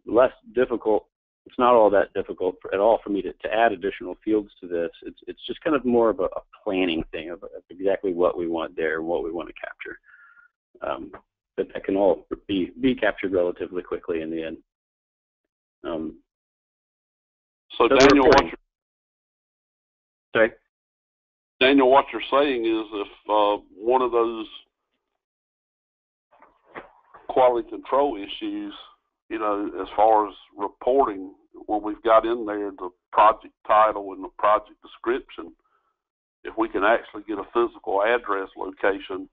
less difficult. It's not all that difficult at all for me to add additional fields to this. It's just kind of more of a planning thing of exactly what we want there and what we want to capture. But that can all be captured relatively quickly in the end. So Daniel, sorry? Daniel, what you're saying is if one of those quality control issues, you know, as far as reporting, when we've got in there the project title and the project description, if we can actually get a physical address location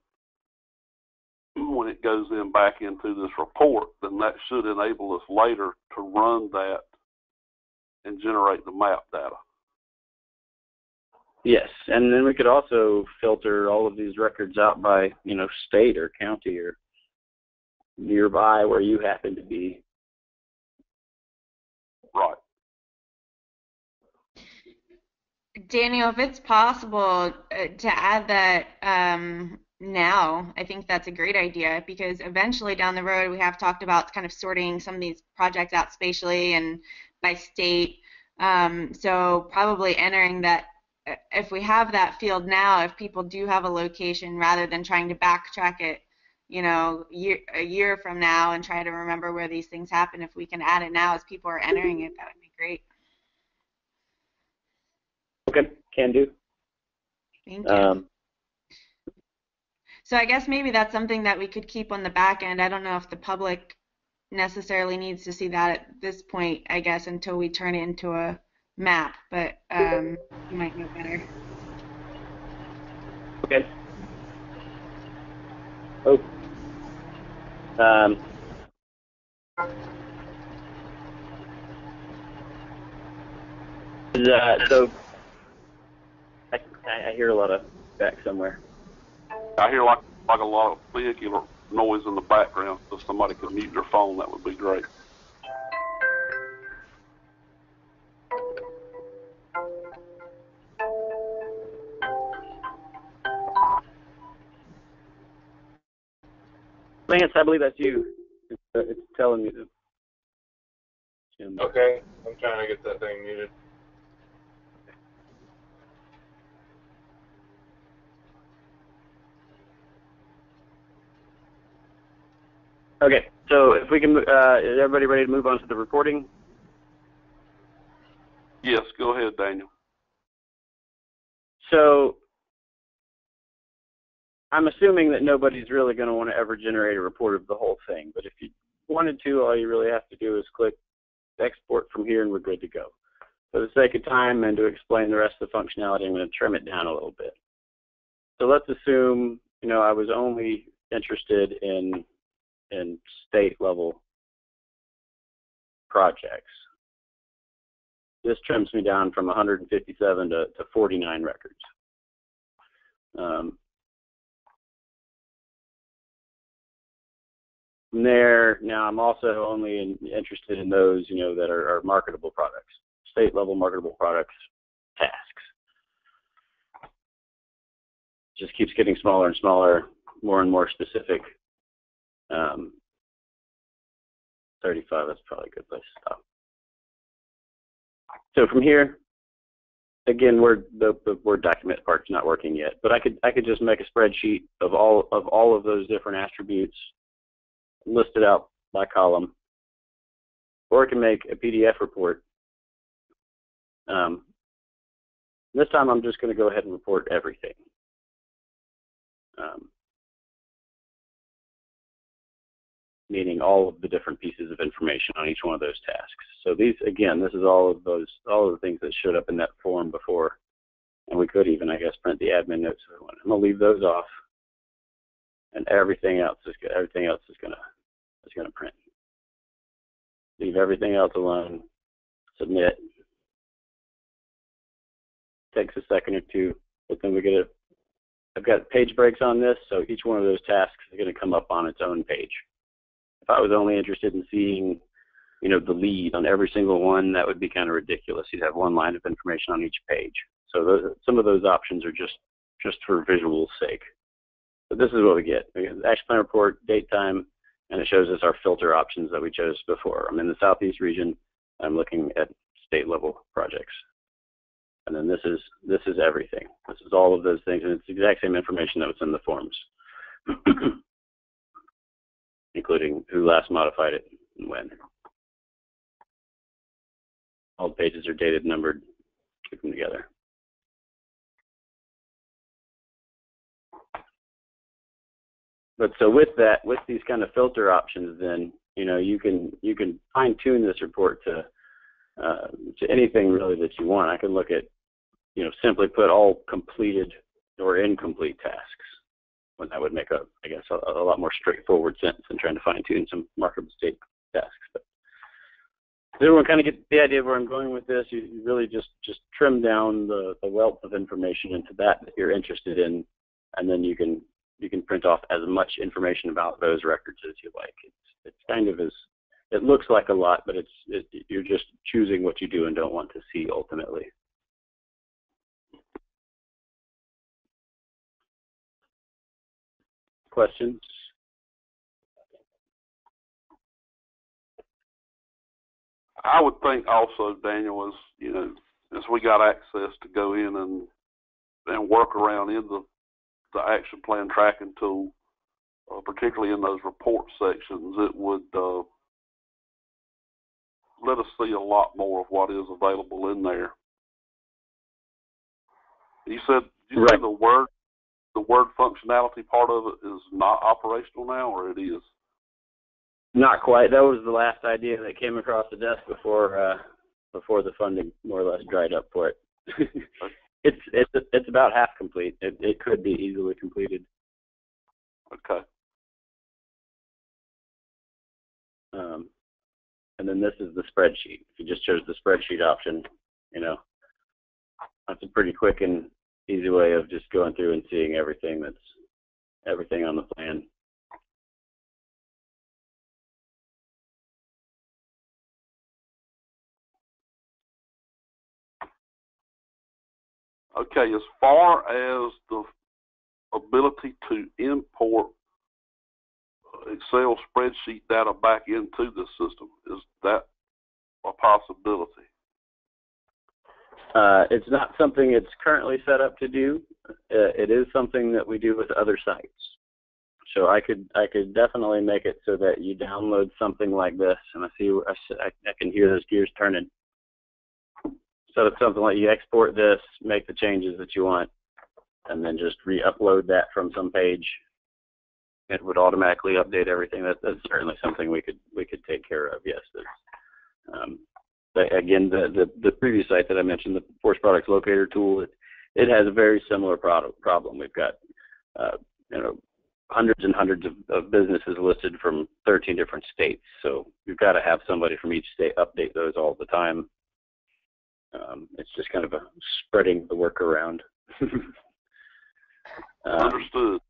when it goes in back into this report, then that should enable us later to run that and generate the map data. Yes, and then we could also filter all of these records out by, you know, state or county or nearby where you happen to be. Right. Daniel, if it's possible to add that now, I think that's a great idea, because eventually down the road we have talked about kind of sorting some of these projects out spatially and by state. So probably entering that, if we have that field now, if people do have a location, rather than trying to backtrack it, you know, a year from now and try to remember where these things happen, if we can add it now as people are entering it, that would be great. Okay, can do. Thank you. So I guess maybe that's something that we could keep on the back end. I don't know if the public necessarily needs to see that at this point, I guess, until we turn it into a map, but you might know better. Okay. Oh. So I hear a lot of back somewhere. I hear like a lot of vehicular noise in the background. So if somebody could mute their phone, that would be great. Lance, I believe that's you. It's telling me to. Jim. Okay, I'm trying to get that thing muted. Okay, so if we can, is everybody ready to move on to the reporting? Yes, go ahead, Daniel. So I'm assuming that nobody's really going to want to ever generate a report of the whole thing, but if you wanted to, all you really have to do is click export from here and we're good to go. For the sake of time and to explain the rest of the functionality, I'm going to trim it down a little bit. So let's assume, you know, I was only interested in state level projects. this trims me down from 157 to 49 records. From there, now I'm also only interested in those, that are marketable products, state-level marketable products tasks. Just keeps getting smaller and smaller, more and more specific. 35, that's probably a good place to stop. So from here, again, the Word document part's not working yet, but I could just make a spreadsheet of all of those different attributes, listed out by column, or I can make a PDF report. This time I'm just going to go ahead and report everything. Meaning all of the different pieces of information on each one of those tasks. So these, again, this is all of the things that showed up in that form before, and we could even, I guess, print the admin notes if we want. I'm gonna leave those off, and everything else is gonna print. Leave everything else alone. Submit. Takes a second or two, but then I've got page breaks on this, so each one of those tasks is going to come up on its own page. If I was only interested in seeing, the lead on every single one, that would be kind of ridiculous. You'd have one line of information on each page. So some of those options are just for visual's sake. But this is what we get. We get the action plan report, date, time, and it shows us our filter options that we chose before. I'm in the Southeast region. I'm looking at state-level projects. And then this is everything. This is all of those things, and it's the exact same information that was in the forms, including who last modified it and when. All the pages are dated, numbered, keep them together. But so with these kind of filter options, then you can fine-tune this report to anything really that you want. I can look at simply put all completed or incomplete tasks, when that would make I guess a lot more straightforward sense than trying to fine-tune some marketable state tasks. But does everyone kind of get the idea of where I'm going with this? You really just trim down the wealth of information into that you're interested in, and then you can print off as much information about those records as you like. It's kind of it looks like a lot, but you're just choosing what you do and don't want to see ultimately. Questions? I would think also, Daniel, as we got access to go in and work around in the action plan tracking tool, particularly in those report sections, it would let us see a lot more of what is available in there. You said right. The word functionality part of it is not operational now, or it is? Not quite. That was the last idea that came across the desk before the funding more or less dried up for it. It's about half complete. It could be easily completed. Okay. And then this is the spreadsheet. If you just chose the spreadsheet option, that's a pretty quick and easy way of just going through and seeing everything on the plan. Okay, as far as the ability to import Excel spreadsheet data back into the system, is that a possibility? It's not something it's currently set up to do. It is something that we do with other sites. So I could definitely make it so that you download something like this, and I can hear those gears turning. So it's something like you export this, make the changes that you want, and then just re-upload that from some page. It would automatically update everything. That's certainly something we could take care of. Yes. Again, the previous site that I mentioned, the Forest Products Locator tool, it has a very similar problem. We've got hundreds and hundreds of businesses listed from 13 different states. So we've got to have somebody from each state update those all the time. It's just kind of a spreading the work around. Understood.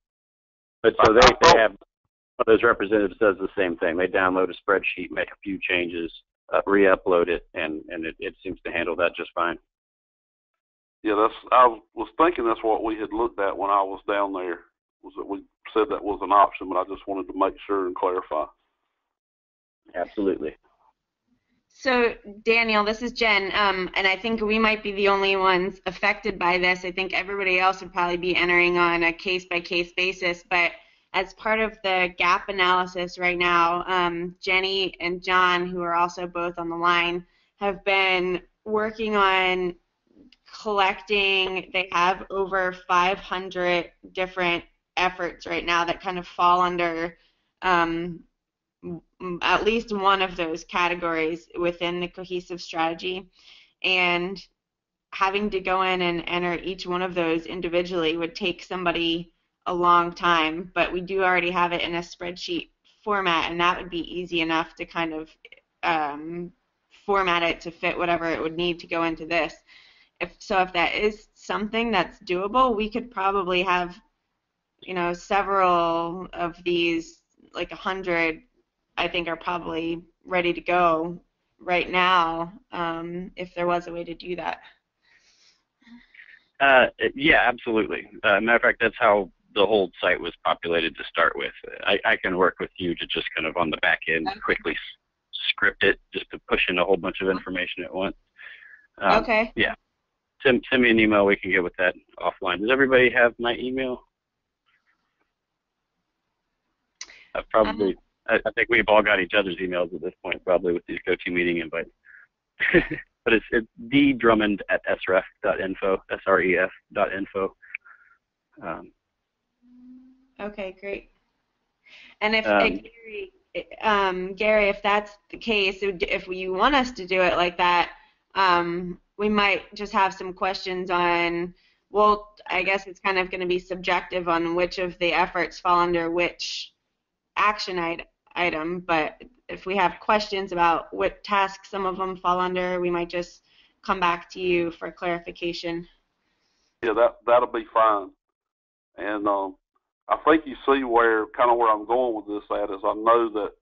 But so they have, one of those representatives does the same thing. They download a spreadsheet, make a few changes, re-upload it, and it seems to handle that just fine. Yeah, I was thinking that's what we had looked at when I was down there, was that we said that was an option, but I just wanted to make sure and clarify. Absolutely. So, Daniel, this is Jen, and I think we might be the only ones affected by this. I think everybody else would probably be entering on a case-by-case basis, but as part of the gap analysis right now, Jenny and John, who are also both on the line, have been working on collecting. They have over 500 different efforts right now that kind of fall under at least one of those categories within the cohesive strategy, and having to go in and enter each one of those individually would take somebody a long time, but we do already have it in a spreadsheet format, and that would be easy enough to kind of format it to fit whatever it would need to go into this. If that is something that's doable, we could probably have, several of these, like 100, I think are probably ready to go right now, if there was a way to do that. Yeah, absolutely. Matter of fact, that's how the whole site was populated to start with. I can work with you to just kind of on the back end quickly script it, just to push in a whole bunch of information at once. Okay. Yeah. Send me an email. We can get with that offline. Does everybody have my email? I think we've all got each other's emails at this point, probably with these GoToMeeting invites. But it's ddrummond@sref.info, sref.info. Okay, great. And if Gary, if that's the case, if you want us to do it like that, we might just have some questions on, well, I guess it's kind of going to be subjective on which of the efforts fall under which action item, but if we have questions about what tasks some of them fall under, we might just come back to you for clarification. Yeah, that'll be fine. And I think you see where I'm going with this at is I know that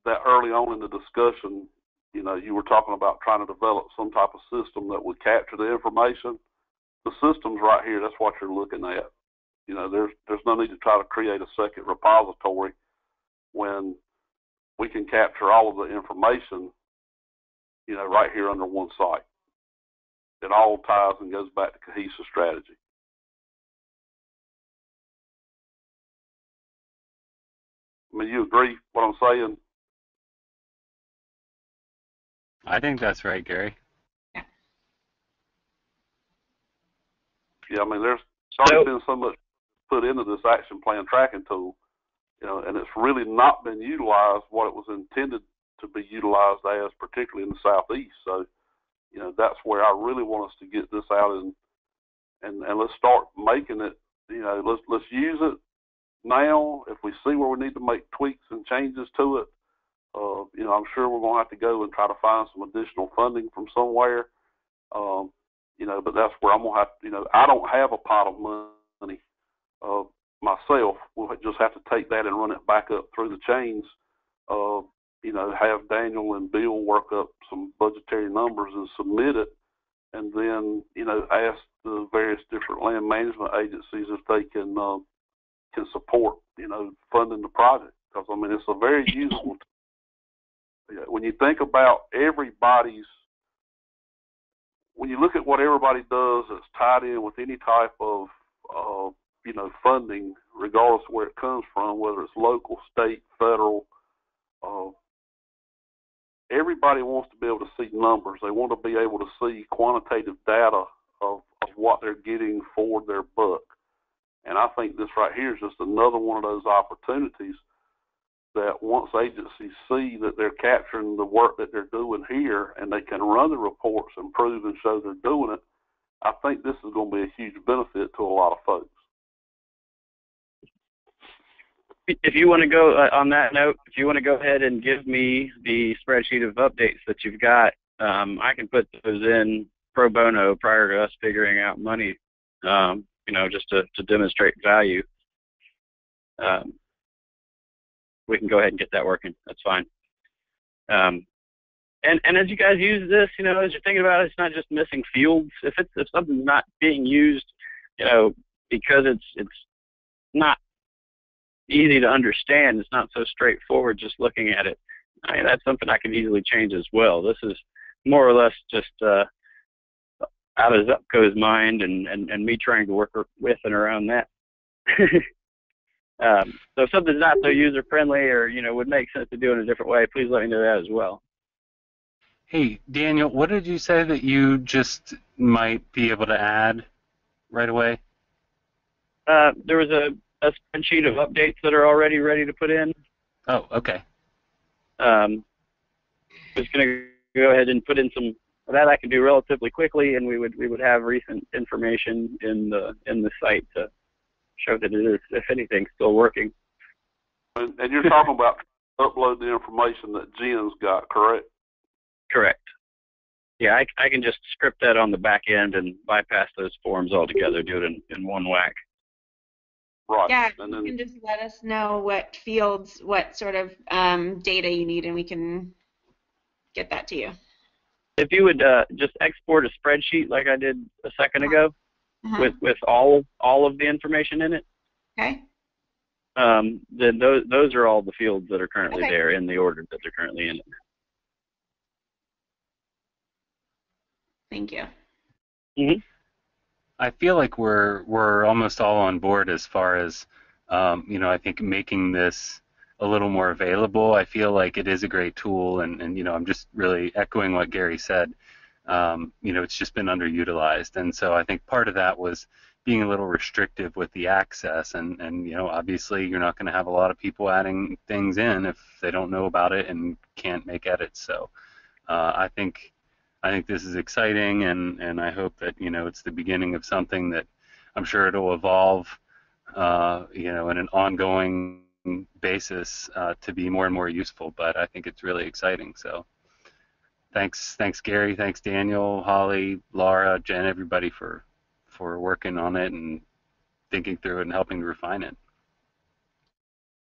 that early on in the discussion, you were talking about trying to develop some type of system that would capture the information. The system's right here. That's what you're looking at. There's no need to try to create a second repository when we can capture all of the information, right here under one site. It all ties and goes back to cohesive strategy. I mean, you agree what I'm saying? I think that's right, Gary. Yeah, I mean, there's already been so much put into this action plan tracking tool, and it's really not been utilized what it was intended to be utilized as, particularly in the Southeast. So, that's where I really want us to get this out and let's start making it. Let's use it now. If we see where we need to make tweaks and changes to it, I'm sure we're going to have to go and try to find some additional funding from somewhere. But that's where I'm going to have to, I don't have a pot of money myself. We'll just have to take that and run it back up through the chains. Have Daniel and Bill work up some budgetary numbers and submit it, and then, ask the various different land management agencies if they can support, funding the project. Because, I mean, it's a very useful when you think about when you look at what everybody does that's tied in with any type of, funding, regardless of where it comes from, whether it's local, state, federal, everybody wants to be able to see numbers. They want to be able to see quantitative data of what they're getting for their buck. And I think this right here is just another one of those opportunities that once agencies see that they're capturing the work that they're doing here and they can run the reports and prove and show they're doing it, I think this is going to be a huge benefit to a lot of folks. If you want to go on that note, if you want to go ahead and give me the spreadsheet of updates that you've got, I can put those in pro bono prior to us figuring out money, just to demonstrate value. We can go ahead and get that working. That's fine. And as you guys use this, as you're thinking about it, it's not just missing fields. If something's not being used, because it's not easy to understand, it's not so straightforward just looking at it. That's something I can easily change as well. This is more or less just out of Zupco's mind and me trying to work with and around that. So if something's not so user-friendly or, would make sense to do it in a different way, please let me know that as well. Hey, Daniel, what did you say that you just might be able to add right away? There was a spreadsheet of updates that are already ready to put in. Oh, okay. Just going to go ahead and put in some that I can do relatively quickly, and we would have recent information in the site to show that it is, if anything, still working. And you're talking about upload the information that Jen's got, correct? Correct. Yeah, I can just script that on the back end and bypass those forms altogether, do it in one whack. Right. Yeah, and then, you can just let us know what fields, what sort of data you need, and we can get that to you. If you would just export a spreadsheet like I did a second ago, with all of the information in it. Okay. Then those are all the fields that are currently there in the order that they're currently in it. Thank you. Mm-hmm. I feel like we're almost all on board as far as I think making this a little more available. I feel like it is a great tool, and I'm just really echoing what Gary said. It's just been underutilized, and so I think part of that was being a little restrictive with the access, and obviously you're not going to have a lot of people adding things in if they don't know about it and can't make edits. So I think this is exciting, and I hope that it's the beginning of something that I'm sure it'll evolve in an ongoing basis to be more and more useful. But I think it's really exciting. So thanks Gary, thanks Daniel, Holly, Laura, Jen, everybody for working on it and thinking through it and helping to refine it.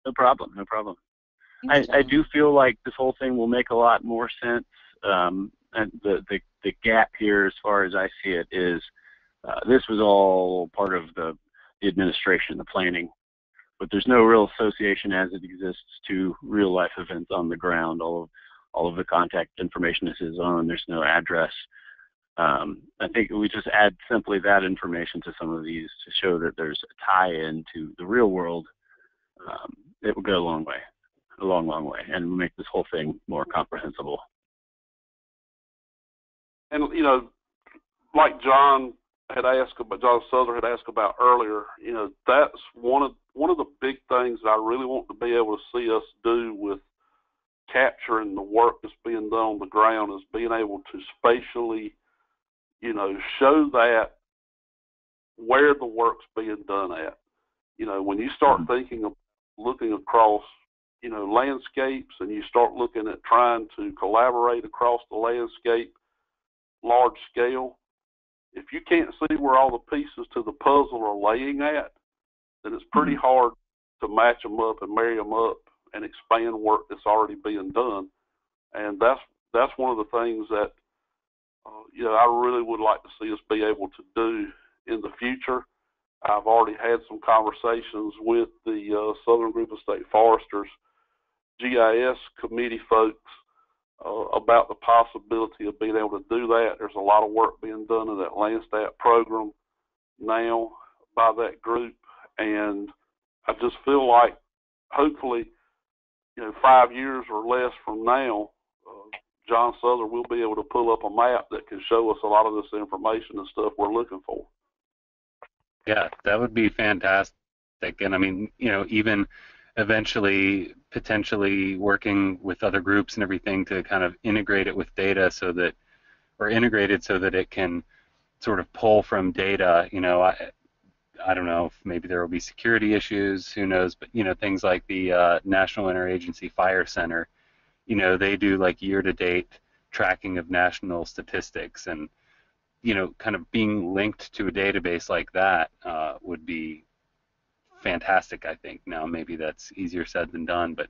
No problem. I do feel like this whole thing will make a lot more sense. And the gap here, as far as I see it, is this was all part of the administration, the planning, but there's no real association as it exists to real life events on the ground. All of the contact information is his own. There's no address. I think we just add simply that information to some of these to show that there's a tie-in to the real world. It will go a long way, long way, and make this whole thing more comprehensible. And like John Souther had asked about earlier, that's one of the big things that I really want to be able to see us do with capturing the work that's being done on the ground, is being able to spatially, show that where the work's being done at. When you start thinking of looking across, landscapes, and you start looking at trying to collaborate across the landscape, large scale, if you can't see where all the pieces to the puzzle are laying at, then it's pretty hard to match them up and marry them up and expand work that's already being done. And that's one of the things that I really would like to see us be able to do in the future. I've already had some conversations with the Southern Group of State Foresters GIS committee folks about the possibility of being able to do that. There's a lot of work being done in that Landsat program now by that group, and I just feel like hopefully 5 years or less from now, John Souther will be able to pull up a map that can show us a lot of this information and stuff we're looking for. Yeah, that would be fantastic. And I mean, even eventually potentially working with other groups and everything to kind of integrate it with data integrated so that it can sort of pull from data. I don't know if maybe there will be security issues, who knows, but things like the National Interagency Fire Center, they do like year-to-date tracking of national statistics, and kind of being linked to a database like that would be fantastic, I think. Now, maybe that's easier said than done, but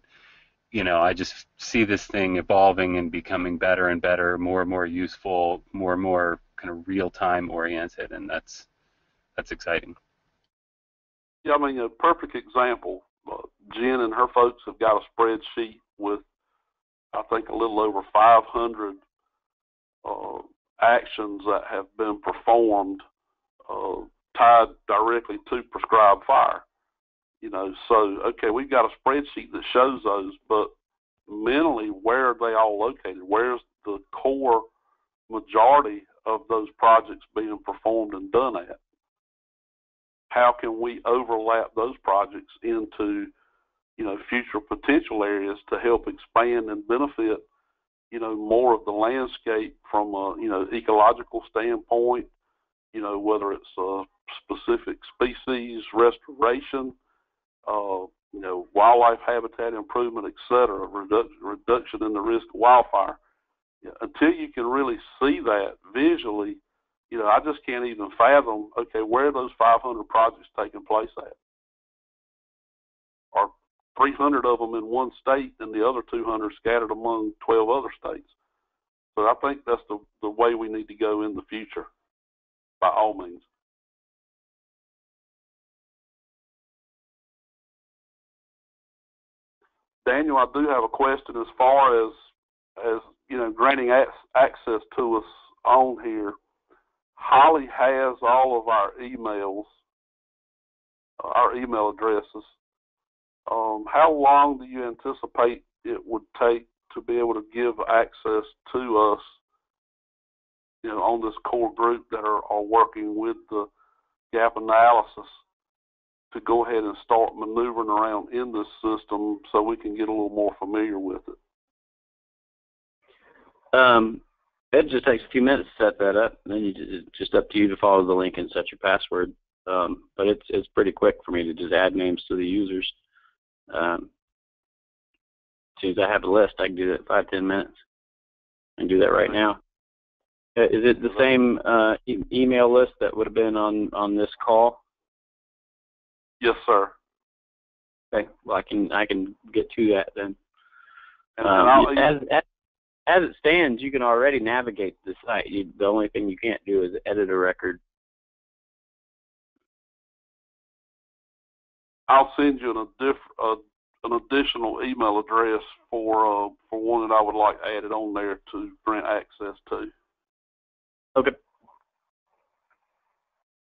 I just see this thing evolving and becoming better and better, more and more useful, more and more kind of real-time oriented, and that's exciting. Yeah, I mean, a perfect example. Jen and her folks have got a spreadsheet with, I think, a little over 500 actions that have been performed tied directly to prescribed fire. So, okay, we've got a spreadsheet that shows those, but mentally, where are they all located? Where's the core majority of those projects being performed and done at? How can we overlap those projects into, future potential areas to help expand and benefit, more of the landscape from a, ecological standpoint, whether it's a specific species restoration, wildlife habitat improvement, et cetera, reduction in the risk of wildfire. Until you can really see that visually, I just can't even fathom, okay, where are those 500 projects taking place at? Are 300 of them in one state and the other 200 scattered among 12 other states? So I think that's the way we need to go in the future, by all means. Daniel, I do have a question as far as granting access to us on here. Holly has all of our emails, our email addresses. How long do you anticipate it would take to be able to give access to us, on this core group that are working with the gap analysis, to go ahead and start maneuvering around in this system so we can get a little more familiar with it? It just takes a few minutes to set that up, and then it's just up to you to follow the link and set your password. But it's pretty quick for me to just add names to the users. As soon as I have the list, I can do that in 5-10 minutes. I can do that right now. Is it the same email list that would have been on this call? Yes, sir. Okay. Well, I can get to that then. As it stands, you can already navigate the site. The only thing you can't do is edit a record. I'll send you an additional email address for one that I would like added on there to grant access to. Okay.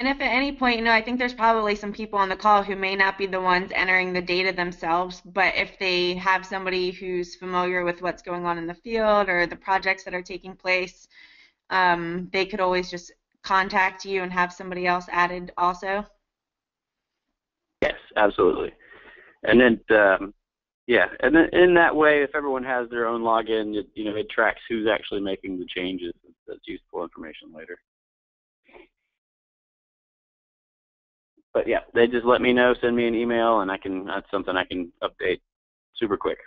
And if at any point, I think there's probably some people on the call who may not be the ones entering the data themselves, but if they have somebody who's familiar with what's going on in the field or the projects that are taking place, they could always just contact you and have somebody else added also. Yes, absolutely. And then, and then in that way, if everyone has their own login, it tracks who's actually making the changes. That's useful information later. But yeah, they just let me know, send me an email, and that's something I can update super quick.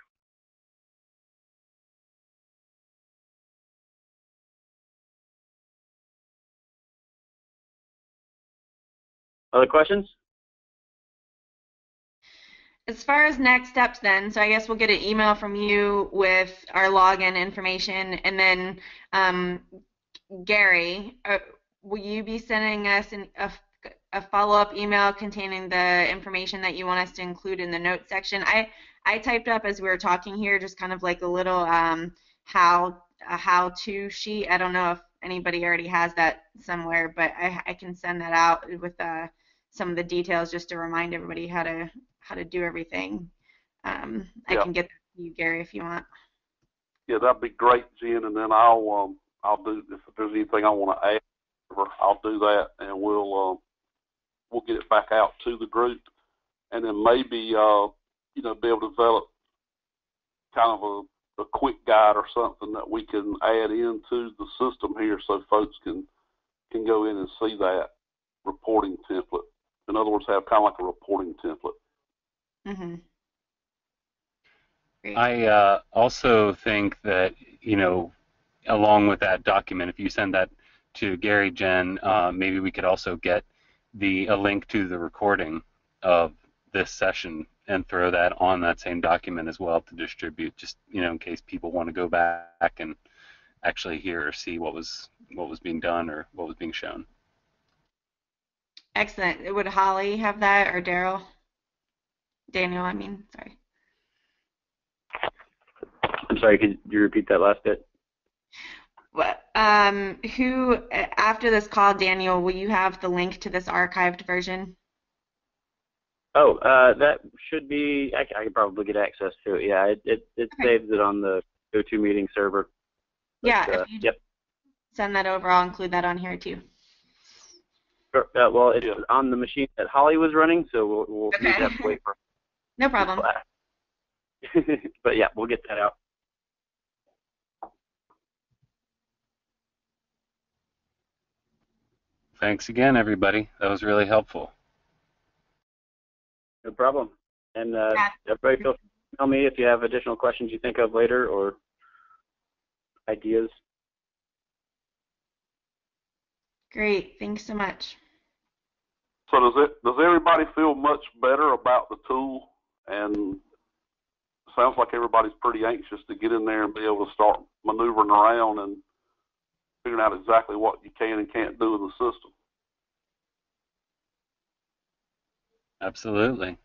Other questions? As far as next steps then, so I guess we'll get an email from you with our login information, and then Gary, will you be sending us a follow-up email containing the information that you want us to include in the notes section? I typed up as we were talking here just kind of like a little how-to sheet. I don't know if anybody already has that somewhere, but I can send that out with some of the details just to remind everybody how to do everything. I can get that to you, Gary, if you want. Yeah, that'd be great, Jen, and then I'll do, if there's anything I want to add, I'll do that, and we'll get it back out to the group, and then maybe be able to develop kind of a quick guide or something that we can add into the system here so folks can go in and see that reporting template. In other words, have kind of like a reporting template. Mm-hmm. I also think that, along with that document, if you send that to Gary, Jen, maybe we could also get a link to the recording of this session and throw that on that same document as well to distribute, just in case people want to go back and actually hear or see what was being done or what was being shown. Excellent. Would Holly have that, or Daryl? Daniel, I mean, sorry. I'm sorry, could you repeat that last bit? Who, after this call, Daniel, will you have the link to this archived version? Oh, that should be, I could probably get access to it. Yeah, it okay. Saves it on the GoToMeeting server. But, yeah, if you yep. Send that over, I'll include that on here too. Sure. Well, it's on the machine that Holly was running, so we'll okay. need to have to wait for no problem. But yeah, we'll get that out. Thanks again, everybody. That was really helpful. No problem. And everybody feel free to tell me if you have additional questions you think of later or ideas. Great. Thanks so much. So does everybody feel much better about the tool? And sounds like everybody's pretty anxious to get in there and be able to start maneuvering around and figuring out exactly what you can and can't do in the system. Absolutely.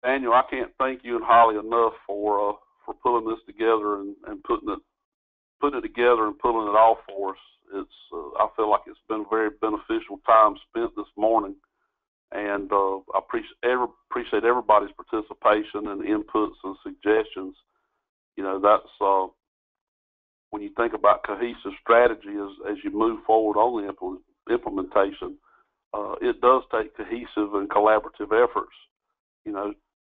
Daniel, I can't thank you and Holly enough for pulling this together and putting it together and pulling it off for us. I feel like it's been a very beneficial time spent this morning, and I appreciate everybody's participation and inputs and suggestions. That's when you think about cohesive strategy as you move forward on the implementation. It does take cohesive and collaborative efforts,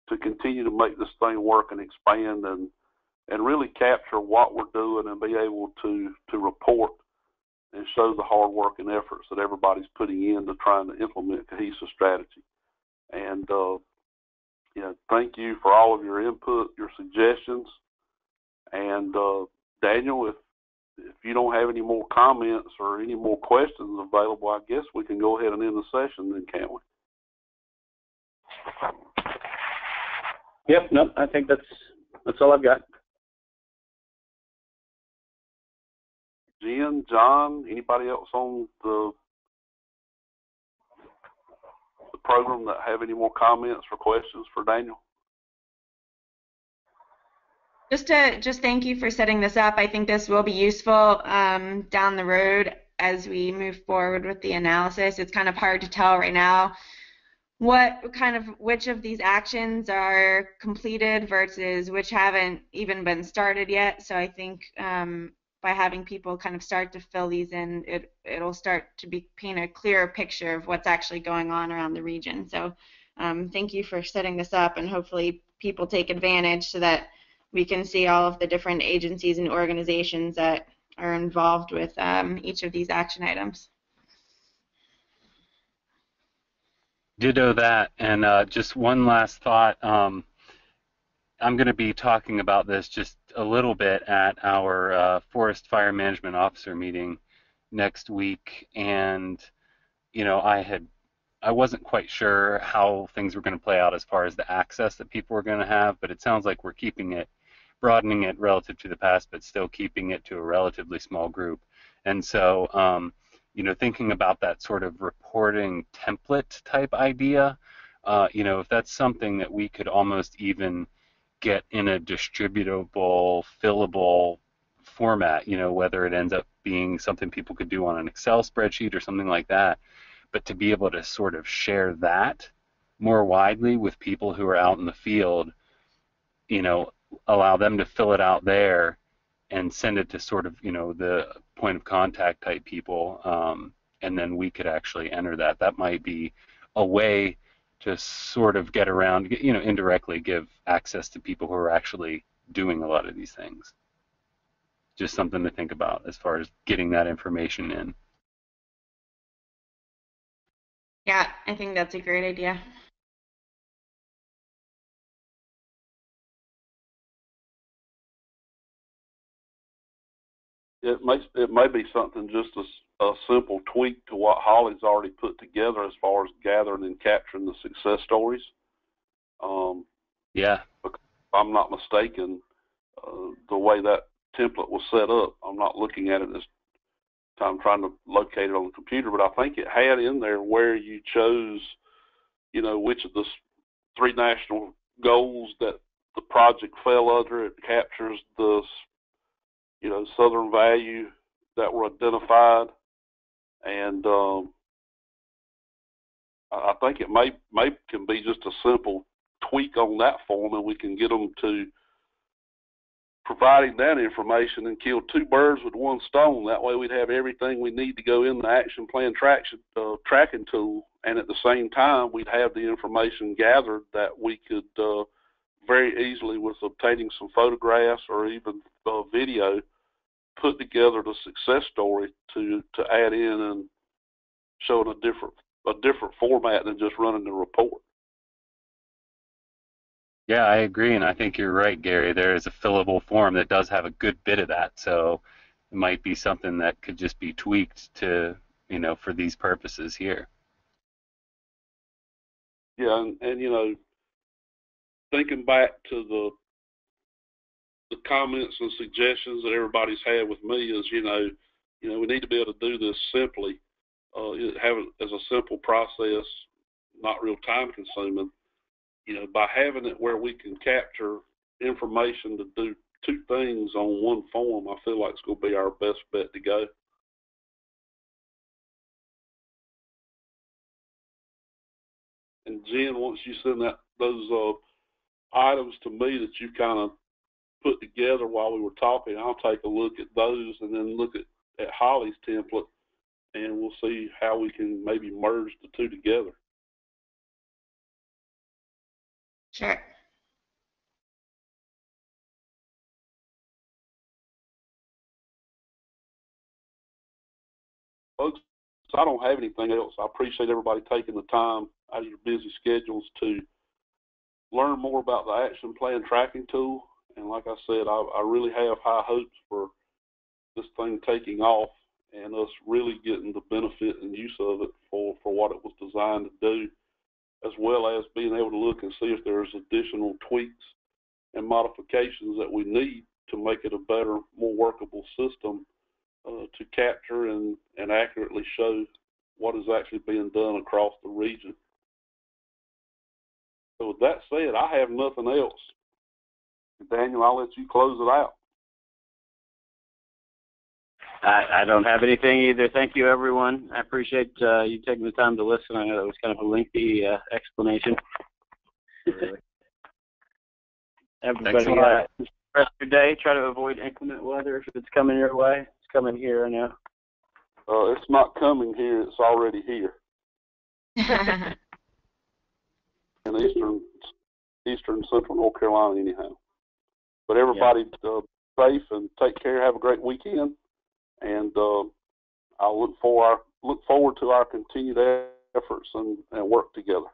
to continue to make this thing work and expand and really capture what we're doing and be able to report and show the hard work and efforts that everybody's putting into trying to implement cohesive strategy. And, thank you for all of your input, your suggestions. And, Daniel, if you don't have any more comments or any more questions available, I guess we can go ahead and end the session then, can't we? Yep, no, I think that's all I've got. Jen, John, anybody else on the program that have any more comments or questions for Daniel? Just thank you for setting this up. I think this will be useful down the road as we move forward with the analysis. It's kind of hard to tell right now which of these actions are completed versus which haven't even been started yet. So I think by having people kind of start to fill these in, it'll start to paint a clearer picture of what's actually going on around the region. So thank you for setting this up, and hopefully people take advantage so that we can see all of the different agencies and organizations that are involved with each of these action items. Ditto that. And just one last thought. I'm going to be talking about this just a little bit at our Forest Fire Management Officer meeting next week. And, I wasn't quite sure how things were going to play out as far as the access that people were going to have, but it sounds like we're broadening it relative to the past, but still keeping it to a relatively small group. And so, thinking about that sort of reporting template type idea, if that's something that we could almost even get in a distributable, fillable format, whether it ends up being something people could do on an Excel spreadsheet or something like that, but to be able to sort of share that more widely with people who are out in the field, allow them to fill it out there and send it to sort of, the point of contact type people, and then we could actually enter that. That might be a way to sort of get around, indirectly give access to people who are actually doing a lot of these things. Just something to think about as far as getting that information in. Yeah, I think that's a great idea. it may be something just a simple tweak to what Holly's already put together as far as gathering and capturing the success stories. Yeah. If I'm not mistaken, the way that template was set up, I'm not looking at it this time trying to locate it on the computer, but I think it had in there where you chose, which of the 3 national goals that the project fell under. It captures the, Southern value that were identified, and I think it may can be just a simple tweak on that form, and we can get them to providing that information and kill 2 birds with 1 stone. That way we'd have everything we need to go in the action plan tracking tool, and at the same time we'd have the information gathered that we could very easily, with obtaining some photographs or even video, put together the success story to add in and show in a different format than just running the report. Yeah, I agree, and I think you're right, Gary. There is a fillable form that does have a good bit of that, so it might be something that could just be tweaked to, for these purposes here. Yeah, and thinking back to the comments and suggestions that everybody's had with me is, we need to be able to do this simply, have it as a simple process, not real time consuming. By having it where we can capture information to do 2 things on 1 form, I feel like it's going to be our best bet to go. And Jen, once you send those items to me that you kind of put together while we were talking, I'll take a look at those and then look at Holly's template, and we'll see how we can maybe merge the 2 together. Sure. Folks, I don't have anything else. I appreciate everybody taking the time out of your busy schedules to learn more about the action plan tracking tool. And like I said, I really have high hopes for this thing taking off and us really getting the benefit and use of it for what it was designed to do, as well as being able to look and see if there's additional tweaks and modifications that we need to make it a better, more workable system to capture and accurately show what is actually being done across the region. So with that said, I have nothing else. Daniel, I'll let you close it out. I don't have anything either. Thank you, everyone. I appreciate you taking the time to listen. I know that was kind of a lengthy explanation. Everybody, rest of your day. Try to avoid inclement weather if it's coming your way. It's coming here, I know. It's not coming here. It's already here. In eastern central North Carolina, anyhow. But everybody, safe and take care. Have a great weekend, and I'll look forward to our continued efforts and work together.